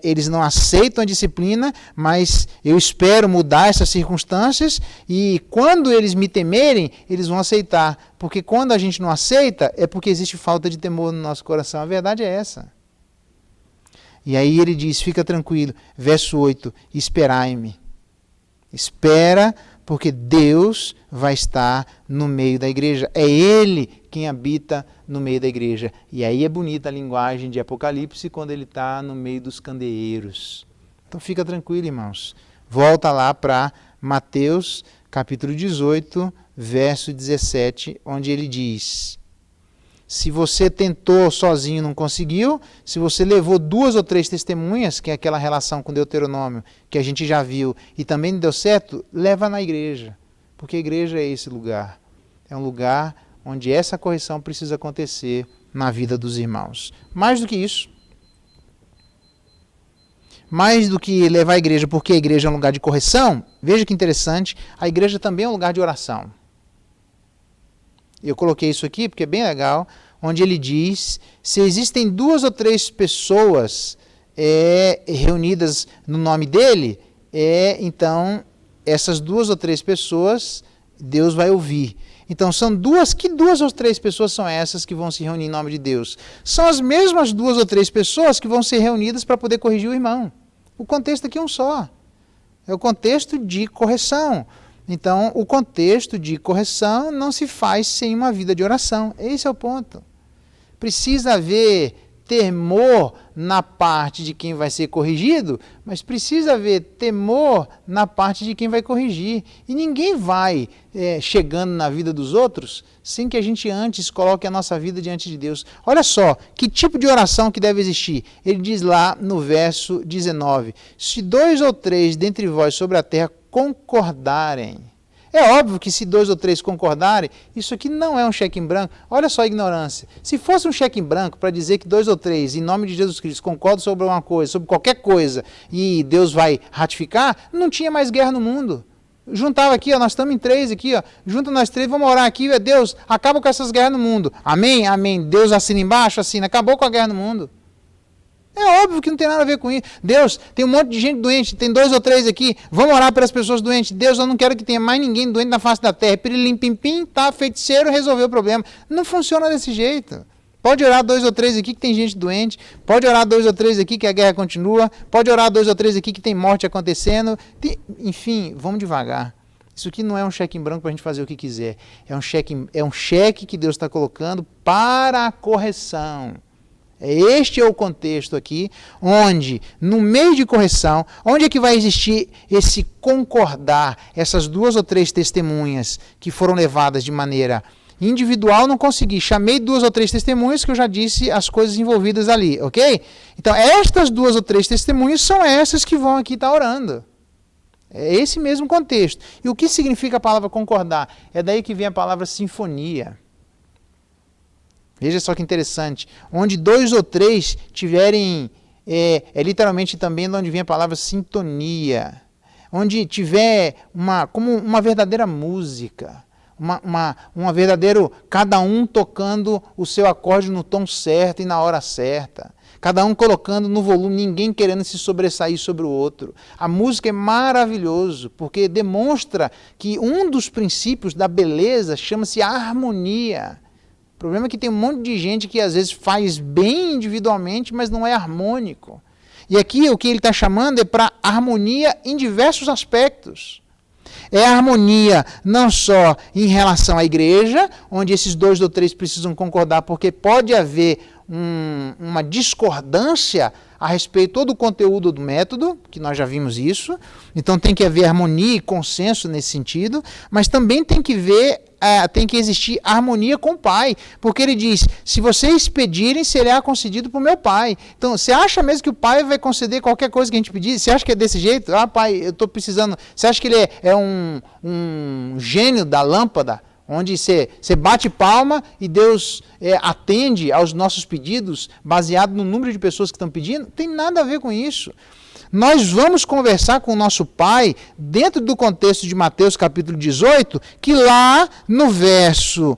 eles não aceitam a disciplina, mas eu espero mudar essas circunstâncias e quando eles me temerem, eles vão aceitar. Porque quando a gente não aceita, é porque existe falta de temor no nosso coração. A verdade é essa. E aí ele diz, fica tranquilo, verso 8, esperai-me. Espera, porque Deus vai estar no meio da igreja. É Ele quem habita no meio da igreja. E aí é bonita a linguagem de Apocalipse quando ele está no meio dos candeeiros. Então fica tranquilo, irmãos. Volta lá para Mateus capítulo 18, verso 17, onde ele diz: se você tentou sozinho e não conseguiu, se você levou 2 ou 3 testemunhas, que é aquela relação com Deuteronômio, que a gente já viu, e também não deu certo, leva na igreja. Porque a igreja é esse lugar. É um lugar onde essa correção precisa acontecer na vida dos irmãos. Mais do que isso, mais do que levar a igreja porque a igreja é um lugar de correção, veja que interessante, a igreja também é um lugar de oração. Eu coloquei isso aqui porque é bem legal, onde ele diz, se existem 2 ou 3 pessoas reunidas no nome dele, então essas 2 ou 3 pessoas Deus vai ouvir. Então são 2 ou 3 pessoas são essas que vão se reunir em nome de Deus? São as mesmas 2 ou 3 pessoas que vão ser reunidas para poder corrigir o irmão. O contexto aqui é um só. É o contexto de correção. Então, o contexto de correção não se faz sem uma vida de oração. Esse é o ponto. Precisa haver temor na parte de quem vai ser corrigido, mas precisa haver temor na parte de quem vai corrigir. E ninguém vai chegando na vida dos outros sem que a gente antes coloque a nossa vida diante de Deus. Olha só, que tipo de oração que deve existir. Ele diz lá no verso 19, se 2 ou 3 dentre vós sobre a terra concordarem. É óbvio que se 2 ou 3 concordarem, isso aqui não é um cheque em branco. Olha só a ignorância. Se fosse um cheque em branco para dizer que 2 ou 3, em nome de Jesus Cristo, concordam sobre uma coisa, sobre qualquer coisa, e Deus vai ratificar, não tinha mais guerra no mundo. Juntava aqui, nós estamos em 3 aqui, junta nós 3, vamos orar aqui, Deus, acaba com essas guerras no mundo. Amém? Amém. Deus assina embaixo, assina. Acabou com a guerra no mundo. É óbvio que não tem nada a ver com isso. Deus, tem um monte de gente doente, tem 2 ou 3 aqui, vamos orar pelas pessoas doentes. Deus, eu não quero que tenha mais ninguém doente na face da terra. Pirilim, pim, pim, tá, feiticeiro, resolveu o problema. Não funciona desse jeito. Pode orar 2 ou 3 aqui que tem gente doente, pode orar 2 ou 3 aqui que a guerra continua, pode orar 2 ou 3 aqui que tem morte acontecendo. Enfim, vamos devagar. Isso aqui não é um cheque em branco para a gente fazer o que quiser. É um cheque que Deus está colocando para a correção. Este é o contexto aqui, onde, no meio de correção, onde é que vai existir esse concordar, essas 2 ou 3 testemunhas que foram levadas de maneira individual, não consegui. Chamei 2 ou 3 testemunhas que eu já disse as coisas envolvidas ali, ok? Então, estas 2 ou 3 testemunhas são essas que vão aqui estar orando. É esse mesmo contexto. E o que significa a palavra concordar? É daí que vem a palavra sinfonia. Veja só que interessante. Onde 2 ou 3 tiverem, literalmente também de onde vem a palavra sintonia. Onde tiver como uma verdadeira música. Uma verdadeiro, cada um tocando o seu acorde no tom certo e na hora certa. Cada um colocando no volume, ninguém querendo se sobressair sobre o outro. A música é maravilhoso, porque demonstra que um dos princípios da beleza chama-se harmonia. O problema é que tem um monte de gente que às vezes faz bem individualmente, mas não é harmônico. E aqui o que ele está chamando é para harmonia em diversos aspectos. É harmonia não só em relação à igreja, onde esses 2 ou 3 precisam concordar, porque pode haver uma discordância a respeito todo o conteúdo do método, que nós já vimos isso. Então tem que haver harmonia e consenso nesse sentido, mas também tem que existir harmonia com o Pai, porque ele diz, se vocês pedirem, será concedido por meu Pai. Então, você acha mesmo que o Pai vai conceder qualquer coisa que a gente pedir? Você acha que é desse jeito? Ah, Pai, eu estou precisando... Você acha que ele é um gênio da lâmpada, onde você bate palma e Deus atende aos nossos pedidos, baseado no número de pessoas que estão pedindo? Não tem nada a ver com isso. Nós vamos conversar com o nosso Pai dentro do contexto de Mateus capítulo 18, que lá no verso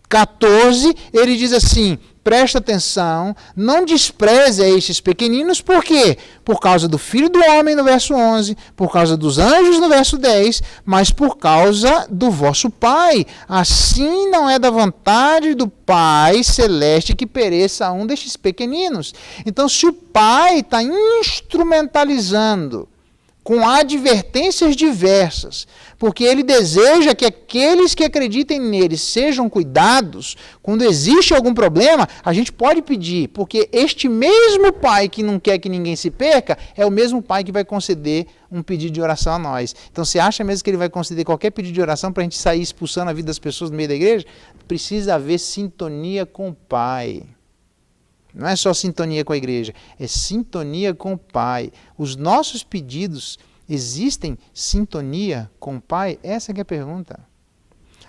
14, ele diz assim, presta atenção, não despreze a estes pequeninos, por quê? Por causa do Filho do Homem, no verso 11, por causa dos anjos, no verso 10, mas por causa do vosso Pai. Assim não é da vontade do Pai Celeste que pereça um destes pequeninos. Então, se o Pai está instrumentalizando com advertências diversas, porque ele deseja que aqueles que acreditem nele sejam cuidados, quando existe algum problema, a gente pode pedir, porque este mesmo Pai que não quer que ninguém se perca, é o mesmo Pai que vai conceder um pedido de oração a nós. Então, você acha mesmo que ele vai conceder qualquer pedido de oração para a gente sair expulsando a vida das pessoas no meio da igreja? Precisa haver sintonia com o Pai. Não é só sintonia com a igreja, é sintonia com o Pai. Os nossos pedidos, existem sintonia com o Pai? Essa que é a pergunta.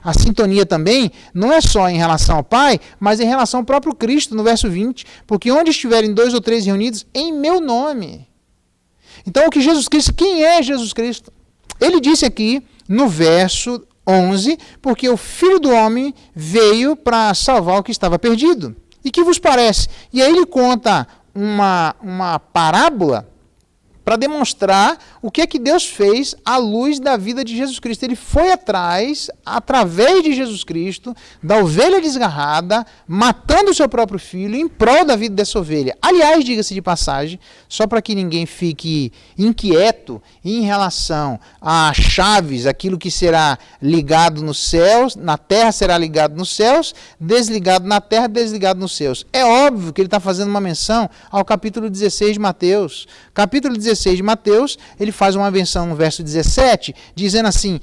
A sintonia também não é só em relação ao Pai, mas em relação ao próprio Cristo, no verso 20. Porque onde estiverem 2 ou 3 reunidos, em meu nome. Então, o que Jesus Cristo, quem é Jesus Cristo? Ele disse aqui, no verso 11, porque o Filho do Homem veio para salvar o que estava perdido. E que vos parece? E aí ele conta uma parábola para demonstrar o que é que Deus fez à luz da vida de Jesus Cristo. Ele foi atrás, através de Jesus Cristo, da ovelha desgarrada, matando o seu próprio filho em prol da vida dessa ovelha. Aliás, diga-se de passagem, só para que ninguém fique inquieto em relação a chaves, aquilo que será ligado nos céus, na terra será ligado nos céus, desligado na terra, desligado nos céus. É óbvio que ele está fazendo uma menção ao capítulo 16 de Mateus. Capítulo 16 de Mateus, ele faz uma menção no verso 17, dizendo assim,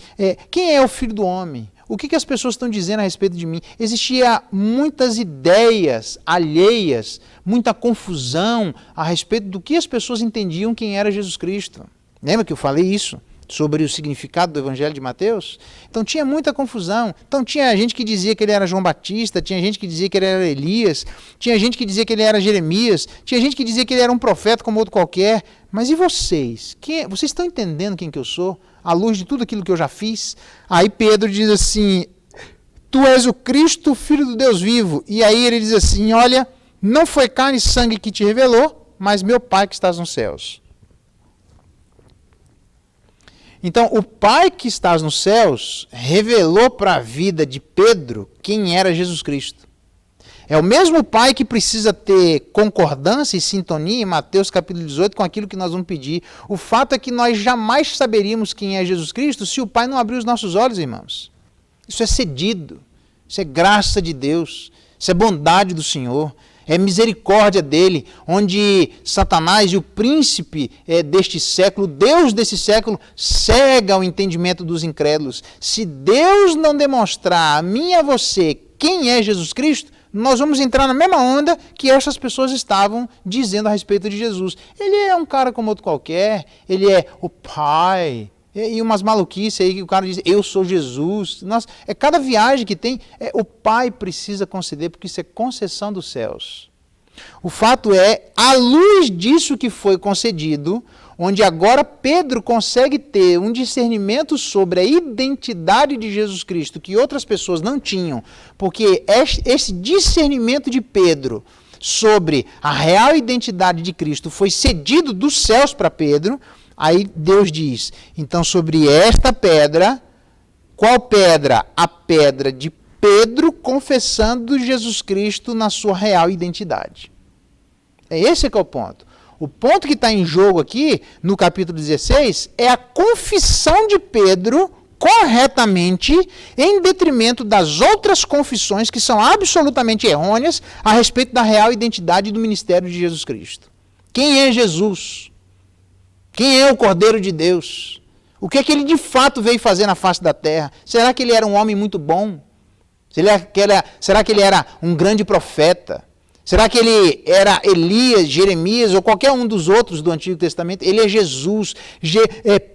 quem é o Filho do Homem? O que as pessoas estão dizendo a respeito de mim? Existia muitas ideias alheias, muita confusão a respeito do que as pessoas entendiam quem era Jesus Cristo. Lembra que eu falei isso? Sobre o significado do Evangelho de Mateus? Então tinha muita confusão. Então tinha gente que dizia que ele era João Batista, tinha gente que dizia que ele era Elias, tinha gente que dizia que ele era Jeremias, tinha gente que dizia que ele era um profeta como outro qualquer. Mas e vocês? Vocês estão entendendo quem que eu sou? À luz de tudo aquilo que eu já fiz? Aí Pedro diz assim, tu és o Cristo, Filho do Deus vivo. E aí ele diz assim, olha, não foi carne e sangue que te revelou, mas meu Pai que estás nos céus. Então, o Pai que estás nos céus revelou para a vida de Pedro quem era Jesus Cristo. É o mesmo Pai que precisa ter concordância e sintonia em Mateus capítulo 18 com aquilo que nós vamos pedir. O fato é que nós jamais saberíamos quem é Jesus Cristo se o Pai não abrir os nossos olhos, irmãos. Isso é cedido, isso é graça de Deus, isso é bondade do Senhor, é misericórdia dele, onde Satanás e o príncipe deste século, Deus desse século, cega o entendimento dos incrédulos. Se Deus não demonstrar a mim e a você quem é Jesus Cristo, nós vamos entrar na mesma onda que essas pessoas estavam dizendo a respeito de Jesus. Ele é um cara como outro qualquer, ele é o Pai. E umas maluquices aí que o cara diz, eu sou Jesus. Nossa, cada viagem que tem, o Pai precisa conceder, porque isso é concessão dos céus. O fato é, à luz disso que foi concedido, onde agora Pedro consegue ter um discernimento sobre a identidade de Jesus Cristo que outras pessoas não tinham, porque esse discernimento de Pedro sobre a real identidade de Cristo foi cedido dos céus para Pedro. Aí Deus diz, então sobre esta pedra, qual pedra? A pedra de Pedro confessando Jesus Cristo na sua real identidade. Esse que é o ponto. O ponto que está em jogo aqui, no capítulo 16, é a confissão de Pedro corretamente, em detrimento das outras confissões que são absolutamente errôneas a respeito da real identidade do ministério de Jesus Cristo. Quem é Jesus? Quem é o Cordeiro de Deus? O que é que ele de fato veio fazer na face da terra? Será que ele era um homem muito bom? Será que ele era um grande profeta? Será que ele era Elias, Jeremias ou qualquer um dos outros do Antigo Testamento? Ele é Jesus.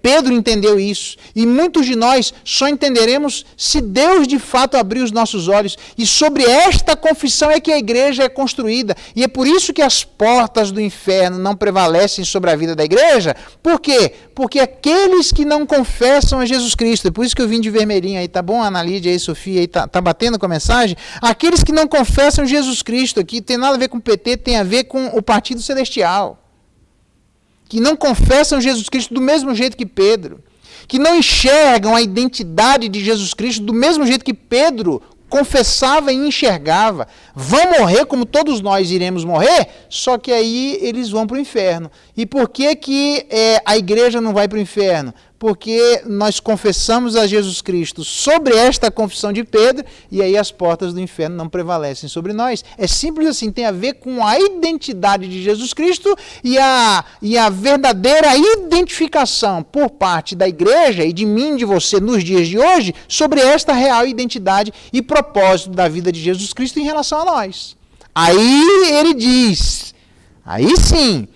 Pedro entendeu isso. E muitos de nós só entenderemos se Deus de fato abrir os nossos olhos. E sobre esta confissão é que a igreja é construída. E é por isso que as portas do inferno não prevalecem sobre a vida da igreja. Por quê? Porque aqueles que não confessam a Jesus Cristo, é por isso que eu vim de vermelhinho aí, tá bom, Ana Lídia aí, Sofia aí, tá batendo com a mensagem? Aqueles que não confessam Jesus Cristo aqui, tem nada a ver com o PT, tem a ver com o Partido Celestial. Que não confessam Jesus Cristo do mesmo jeito que Pedro. Que não enxergam a identidade de Jesus Cristo do mesmo jeito que Pedro confessava e enxergava. Vão morrer como todos nós iremos morrer, só que aí eles vão para o inferno. E por que a igreja não vai para o inferno? Porque nós confessamos a Jesus Cristo sobre esta confissão de Pedro, e aí as portas do inferno não prevalecem sobre nós. É simples assim, tem a ver com a identidade de Jesus Cristo e a verdadeira identificação por parte da igreja e de mim, de você, nos dias de hoje, sobre esta real identidade e propósito da vida de Jesus Cristo em relação a nós. Aí ele diz, aí sim,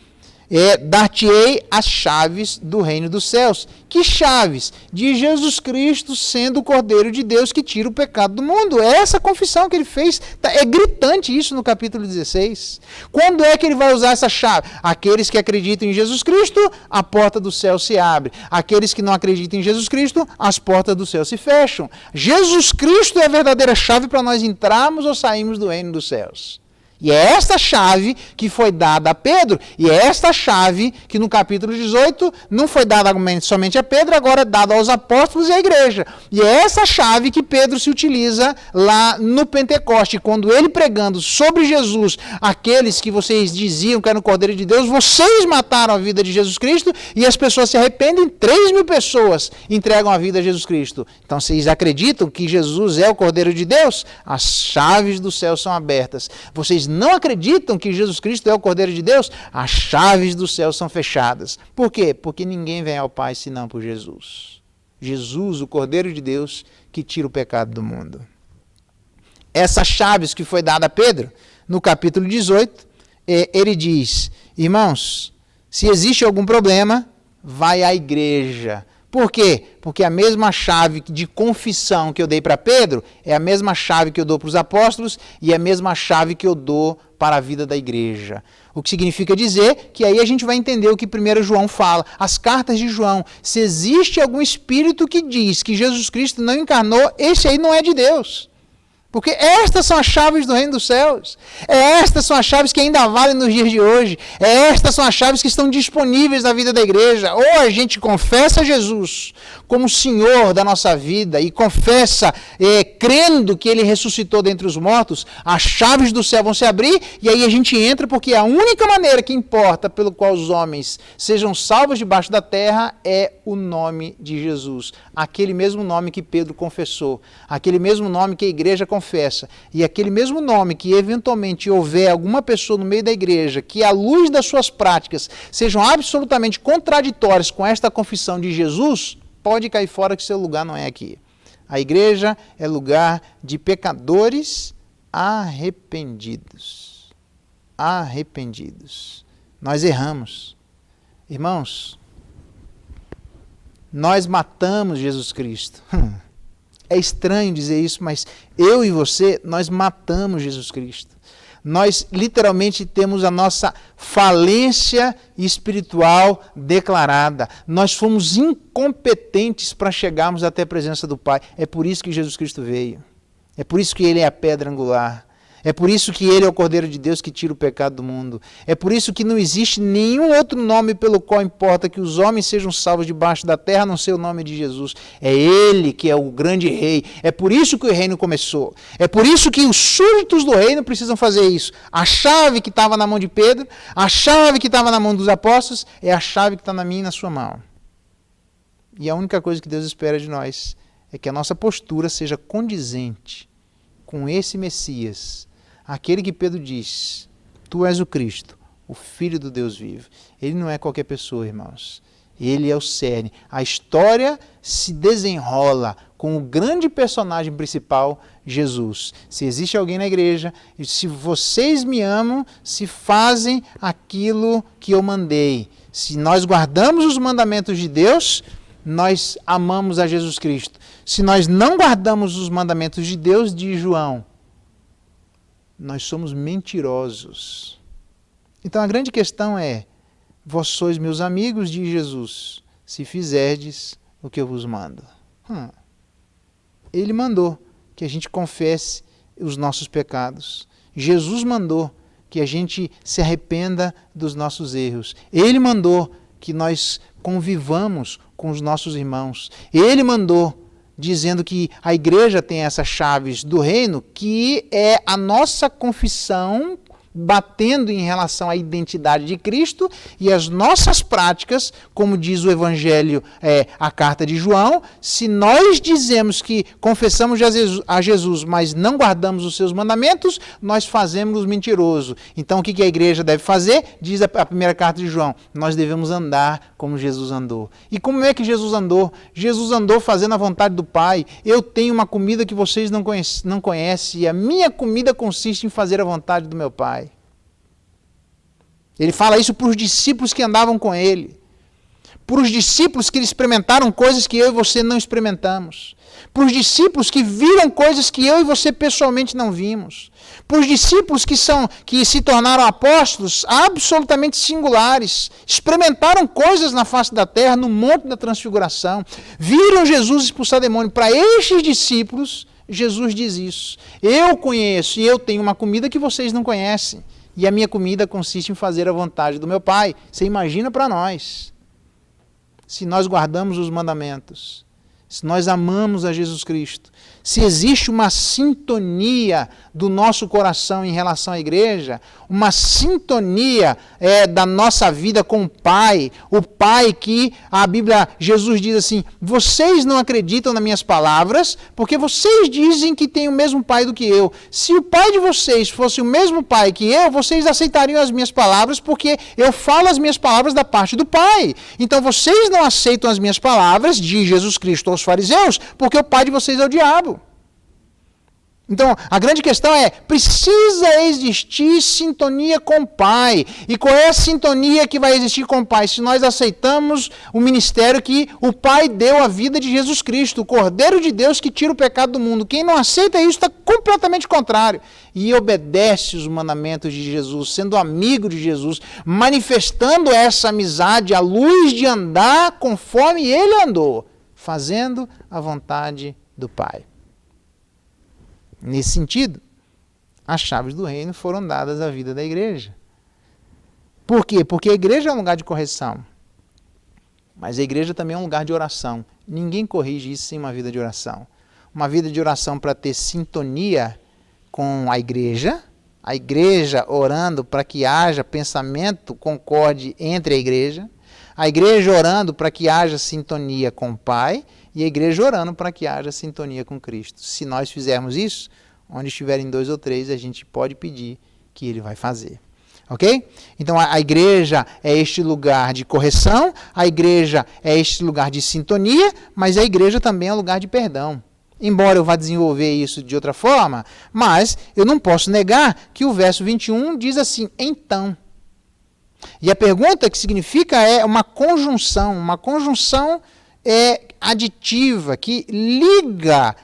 dar-te-ei as chaves do reino dos céus. Que chaves? De Jesus Cristo sendo o Cordeiro de Deus que tira o pecado do mundo. É essa confissão que ele fez. É gritante isso no capítulo 16. Quando é que ele vai usar essa chave? Aqueles que acreditam em Jesus Cristo, a porta do céu se abre. Aqueles que não acreditam em Jesus Cristo, as portas do céu se fecham. Jesus Cristo é a verdadeira chave para nós entrarmos ou sairmos do reino dos céus. E é esta chave que foi dada a Pedro, e é esta chave que no capítulo 18 não foi dada somente a Pedro, agora é dada aos apóstolos e à igreja. E é essa chave que Pedro se utiliza lá no Pentecoste, quando ele pregando sobre Jesus, aqueles que vocês diziam que eram o Cordeiro de Deus, vocês mataram a vida de Jesus Cristo, e as pessoas se arrependem, 3.000 pessoas entregam a vida a Jesus Cristo. Então vocês acreditam que Jesus é o Cordeiro de Deus? As chaves do céu são abertas. Vocês não acreditam que Jesus Cristo é o Cordeiro de Deus? As chaves do céu são fechadas. Por quê? Porque ninguém vem ao Pai senão por Jesus. Jesus, o Cordeiro de Deus, que tira o pecado do mundo. Essas chaves que foi dada a Pedro, no capítulo 18, ele diz, irmãos, se existe algum problema, vai à igreja. Por quê? Porque a mesma chave de confissão que eu dei para Pedro é a mesma chave que eu dou para os apóstolos e é a mesma chave que eu dou para a vida da igreja. O que significa dizer que aí a gente vai entender o que 1 João fala, as cartas de João. Se existe algum espírito que diz que Jesus Cristo não encarnou, esse aí não é de Deus. Porque estas são as chaves do reino dos céus. Estas são as chaves que ainda valem nos dias de hoje. Estas são as chaves que estão disponíveis na vida da igreja. Ou a gente confessa Jesus como Senhor da nossa vida e confessa crendo que Ele ressuscitou dentre os mortos, as chaves do céu vão se abrir e aí a gente entra, porque a única maneira que importa pelo qual os homens sejam salvos debaixo da terra é o nome de Jesus. Aquele mesmo nome que Pedro confessou, aquele mesmo nome que a igreja confessa, e aquele mesmo nome que eventualmente houver alguma pessoa no meio da igreja que, à luz das suas práticas, sejam absolutamente contraditórias com esta confissão de Jesus, pode cair fora que seu lugar não é aqui. A igreja é lugar de pecadores arrependidos. Arrependidos. Nós erramos. Irmãos, nós matamos Jesus Cristo. É estranho dizer isso, mas eu e você, nós matamos Jesus Cristo. Nós literalmente temos a nossa falência espiritual declarada. Nós fomos incompetentes para chegarmos até a presença do Pai. É por isso que Jesus Cristo veio. É por isso que Ele é a pedra angular. É por isso que Ele é o Cordeiro de Deus que tira o pecado do mundo. É por isso que não existe nenhum outro nome pelo qual importa que os homens sejam salvos debaixo da terra, a não ser o nome de Jesus. É Ele que é o grande rei. É por isso que o reino começou. É por isso que os súditos do reino precisam fazer isso. A chave que estava na mão de Pedro, a chave que estava na mão dos apóstolos, é a chave que está na minha e na sua mão. E a única coisa que Deus espera de nós é que a nossa postura seja condizente com esse Messias, aquele que Pedro diz, tu és o Cristo, o Filho do Deus vivo. Ele não é qualquer pessoa, irmãos. Ele é o cerne. A história se desenrola com o grande personagem principal, Jesus. Se existe alguém na igreja, se vocês me amam, se fazem aquilo que eu mandei. Se nós guardamos os mandamentos de Deus, nós amamos a Jesus Cristo. Se nós não guardamos os mandamentos de Deus, diz João, nós somos mentirosos. Então a grande questão é, vós sois meus amigos, diz Jesus, se fizerdes o que eu vos mando. Ele mandou que a gente confesse os nossos pecados. Jesus mandou que a gente se arrependa dos nossos erros. Ele mandou que nós convivamos com os nossos irmãos. Ele mandou dizendo que a igreja tem essas chaves do reino, que é a nossa confissão batendo em relação à identidade de Cristo e as nossas práticas, como diz o Evangelho, a carta de João, se nós dizemos que confessamos a Jesus, mas não guardamos os seus mandamentos, nós fazemos mentiroso. Então o que a igreja deve fazer? Diz a primeira carta de João, nós devemos andar como Jesus andou. E como é que Jesus andou? Jesus andou fazendo a vontade do Pai. Eu tenho uma comida que vocês não conhecem e a minha comida consiste em fazer a vontade do meu Pai. Ele fala isso para os discípulos que andavam com ele. Para os discípulos que experimentaram coisas que eu e você não experimentamos. Para os discípulos que viram coisas que eu e você pessoalmente não vimos. Para os discípulos que se tornaram apóstolos absolutamente singulares. Experimentaram coisas na face da terra, no monte da transfiguração. Viram Jesus expulsar demônio. Para estes discípulos, Jesus diz isso. Eu conheço e eu tenho uma comida que vocês não conhecem. E a minha comida consiste em fazer a vontade do meu Pai. Você imagina para nós, se nós guardamos os mandamentos, se nós amamos a Jesus Cristo, se existe uma sintonia do nosso coração em relação à igreja, uma sintonia da nossa vida com o Pai que a Bíblia, Jesus diz assim, vocês não acreditam nas minhas palavras, porque vocês dizem que tem o mesmo Pai do que eu. Se o Pai de vocês fosse o mesmo Pai que eu, vocês aceitariam as minhas palavras, porque eu falo as minhas palavras da parte do Pai. Então vocês não aceitam as minhas palavras, diz Jesus Cristo aos fariseus, porque o pai de vocês é o diabo. Então, a grande questão é, precisa existir sintonia com o Pai. E qual é a sintonia que vai existir com o Pai? Se nós aceitamos o ministério que o Pai deu à vida de Jesus Cristo, o Cordeiro de Deus que tira o pecado do mundo. Quem não aceita isso está completamente contrário. E obedece os mandamentos de Jesus, sendo amigo de Jesus, manifestando essa amizade à luz de andar conforme Ele andou, fazendo a vontade do Pai. Nesse sentido, as chaves do reino foram dadas à vida da igreja. Por quê? Porque a igreja é um lugar de correção. Mas a igreja também é um lugar de oração. Ninguém corrige isso sem uma vida de oração. Uma vida de oração para ter sintonia com a igreja orando para que haja pensamento concorde entre a igreja orando para que haja sintonia com o Pai, e a igreja orando para que haja sintonia com Cristo. Se nós fizermos isso, onde estiverem 2 ou 3, a gente pode pedir que Ele vai fazer. Ok? Então a igreja é este lugar de correção, a igreja é este lugar de sintonia, mas a igreja também é um lugar de perdão. Embora eu vá desenvolver isso de outra forma, mas eu não posso negar que o verso 21 diz assim, então. E a pergunta que significa é uma conjunção aditiva, que liga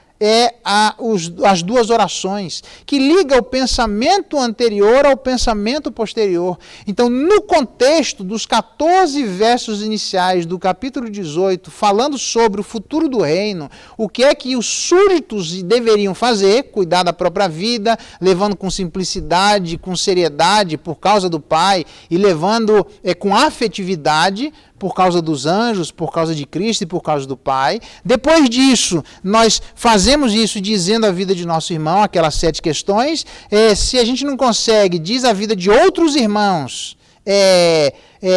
as duas orações, que liga o pensamento anterior ao pensamento posterior. Então, no contexto dos 14 versos iniciais do capítulo 18, falando sobre o futuro do reino, o que é que os súditos deveriam fazer, cuidar da própria vida, levando com simplicidade, com seriedade, por causa do Pai, e levando com afetividade, por causa dos anjos, por causa de Cristo e por causa do Pai. Depois disso, nós fazemos isso dizendo a vida de nosso irmão, aquelas 7 questões. Se a gente não consegue, diz a vida de outros irmãos,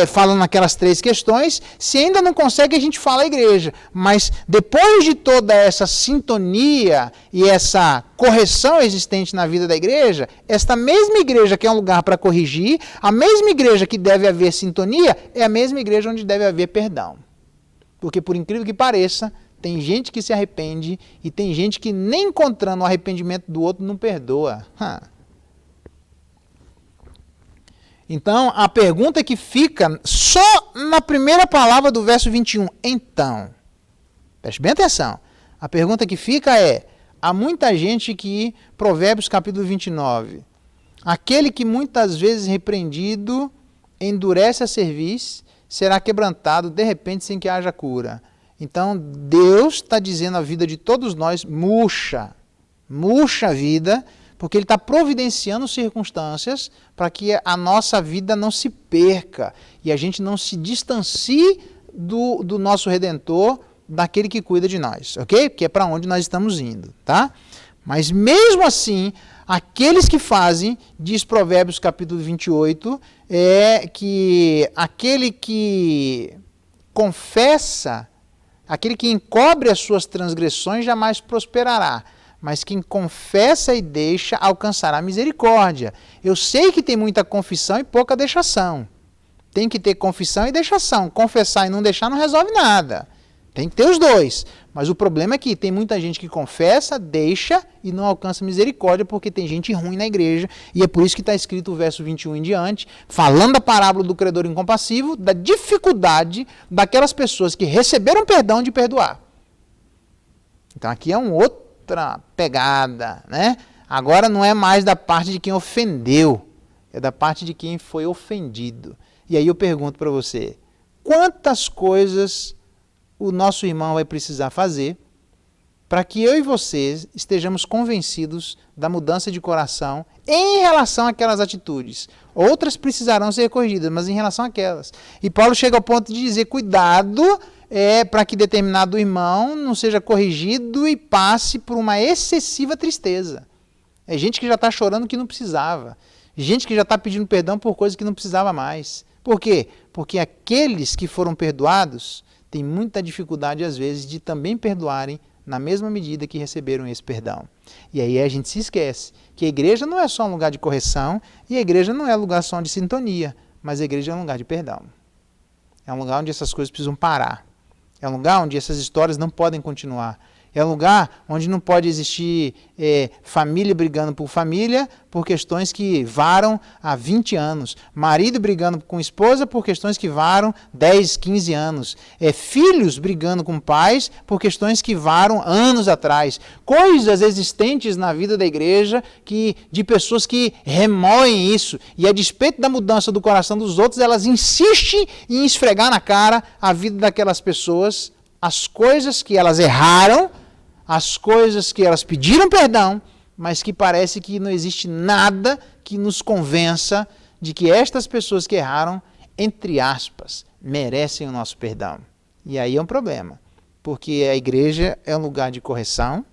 falando aquelas 3 questões. Se ainda não consegue, a gente fala a igreja. Mas depois de toda essa sintonia e essa correção existente na vida da igreja, esta mesma igreja que é um lugar para corrigir, a mesma igreja que deve haver sintonia, é a mesma igreja onde deve haver perdão. Porque, por incrível que pareça, tem gente que se arrepende e tem gente que, nem encontrando o arrependimento do outro, não perdoa. Então, a pergunta que fica só na primeira palavra do verso 21, então. Preste bem atenção. A pergunta que fica é, há muita gente que, Provérbios capítulo 29, aquele que muitas vezes repreendido endurece a cerviz, será quebrantado de repente sem que haja cura. Então, Deus está dizendo à vida de todos nós, murcha a vida, porque Ele está providenciando circunstâncias para que a nossa vida não se perca e a gente não se distancie do nosso Redentor, daquele que cuida de nós, ok? Que é para onde nós estamos indo, tá? Mas mesmo assim, aqueles que fazem, diz Provérbios capítulo 28, que aquele que confessa, aquele que encobre as suas transgressões jamais prosperará, mas quem confessa e deixa alcançará misericórdia. Eu sei que tem muita confissão e pouca deixação. Tem que ter confissão e deixação. Confessar e não deixar não resolve nada. Tem que ter os dois. Mas o problema é que tem muita gente que confessa, deixa e não alcança misericórdia, porque tem gente ruim na igreja. E é por isso que está escrito o verso 21 em diante, falando da parábola do credor incompassível, da dificuldade daquelas pessoas que receberam perdão de perdoar. Então aqui é outra pegada, né? Agora não é mais da parte de quem ofendeu, é da parte de quem foi ofendido. E aí eu pergunto para você, quantas coisas o nosso irmão vai precisar fazer para que eu e você estejamos convencidos da mudança de coração em relação àquelas atitudes? Outras precisarão ser corrigidas, mas em relação àquelas. E Paulo chega ao ponto de dizer, cuidado para que determinado irmão não seja corrigido e passe por uma excessiva tristeza. É gente que já está chorando que não precisava. Gente que já está pedindo perdão por coisas que não precisava mais. Por quê? Porque aqueles que foram perdoados têm muita dificuldade, às vezes, de também perdoarem na mesma medida que receberam esse perdão. E aí a gente se esquece que a igreja não é só um lugar de correção e a igreja não é um lugar só de sintonia, mas a igreja é um lugar de perdão. É um lugar onde essas coisas precisam parar. É um lugar onde essas histórias não podem continuar. É um lugar onde não pode existir família brigando por família por questões que varam há 20 anos. Marido brigando com esposa por questões que varam 10, 15 anos. Filhos brigando com pais por questões que varam anos atrás. Coisas existentes na vida da igreja de pessoas que remoem isso. E a despeito da mudança do coração dos outros, elas insistem em esfregar na cara a vida daquelas pessoas, as coisas que elas erraram, as coisas que elas pediram perdão, mas que parece que não existe nada que nos convença de que estas pessoas que erraram, entre aspas, merecem o nosso perdão. E aí é um problema, porque a igreja é um lugar de correção,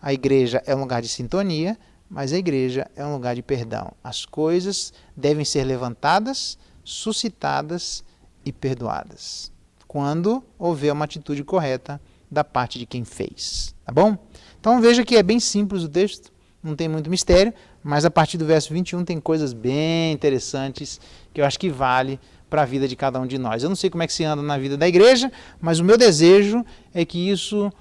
a igreja é um lugar de sintonia, mas a igreja é um lugar de perdão. As coisas devem ser levantadas, suscitadas e perdoadas, quando houver uma atitude correta da parte de quem fez. Tá bom? Então veja que é bem simples o texto, não tem muito mistério, mas a partir do verso 21 tem coisas bem interessantes que eu acho que vale para a vida de cada um de nós. Eu não sei como é que se anda na vida da igreja, mas o meu desejo é que isso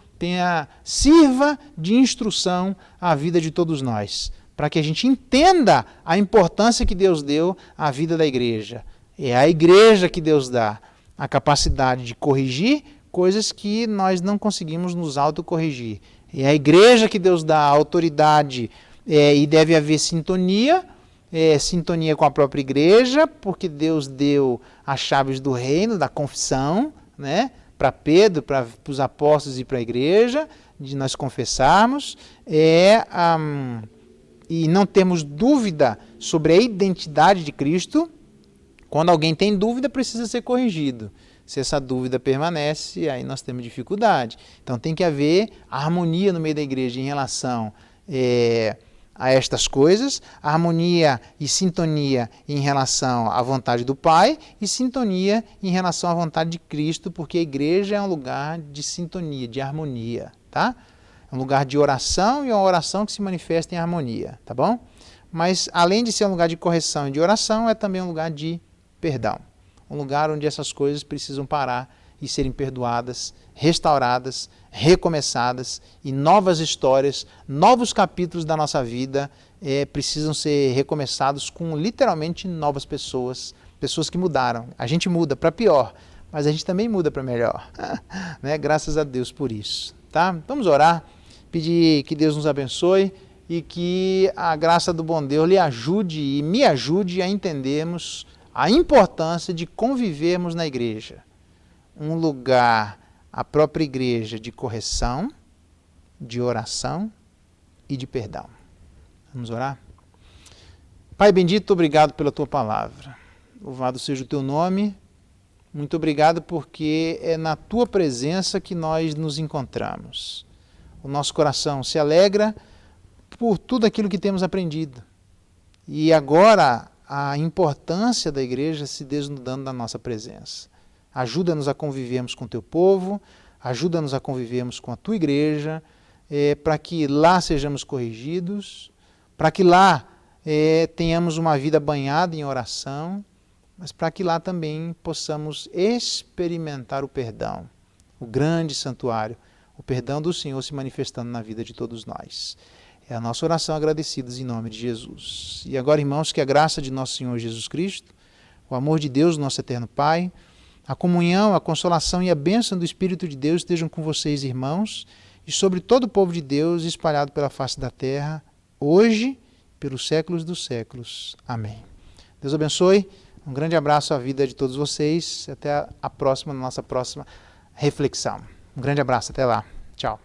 sirva de instrução à vida de todos nós, para que a gente entenda a importância que Deus deu à vida da igreja. É a igreja que Deus dá a capacidade de corrigir coisas que nós não conseguimos nos autocorrigir. É a igreja que Deus dá a autoridade e deve haver sintonia, sintonia com a própria igreja, porque Deus deu as chaves do reino, da confissão, né, para Pedro, para os apóstolos e para a igreja, de nós confessarmos, e não temos dúvida sobre a identidade de Cristo. Quando alguém tem dúvida, precisa ser corrigido. Se essa dúvida permanece, aí nós temos dificuldade. Então tem que haver harmonia no meio da igreja em relação a estas coisas, harmonia e sintonia em relação à vontade do Pai e sintonia em relação à vontade de Cristo, porque a igreja é um lugar de sintonia, de harmonia, tá? É um lugar de oração e uma oração que se manifesta em harmonia, tá bom? Mas além de ser um lugar de correção e de oração, é também um lugar de perdão. Um lugar onde essas coisas precisam parar e serem perdoadas, restauradas, recomeçadas, e novas histórias, novos capítulos da nossa vida precisam ser recomeçados com literalmente novas pessoas, pessoas que mudaram. A gente muda para pior, mas a gente também muda para melhor. Né? Graças a Deus por isso. Tá? Vamos orar, pedir que Deus nos abençoe e que a graça do bom Deus lhe ajude e me ajude a entendermos a importância de convivermos na igreja. Um lugar, a própria igreja, de correção, de oração e de perdão. Vamos orar? Pai bendito, obrigado pela tua palavra. Louvado seja o teu nome. Muito obrigado porque é na tua presença que nós nos encontramos. O nosso coração se alegra por tudo aquilo que temos aprendido. E agora a importância da igreja se desnudando da nossa presença. Ajuda-nos a convivermos com o teu povo, ajuda-nos a convivermos com a tua igreja, para que lá sejamos corrigidos, para que lá tenhamos uma vida banhada em oração, mas para que lá também possamos experimentar o perdão, o grande santuário, o perdão do Senhor se manifestando na vida de todos nós. É a nossa oração agradecidos em nome de Jesus. E agora, irmãos, que a graça de nosso Senhor Jesus Cristo, o amor de Deus, nosso eterno Pai, a comunhão, a consolação e a bênção do Espírito de Deus estejam com vocês, irmãos, e sobre todo o povo de Deus espalhado pela face da terra, hoje, pelos séculos dos séculos. Amém. Deus abençoe. Um grande abraço à vida de todos vocês. Até a próxima, nossa próxima reflexão. Um grande abraço. Até lá. Tchau.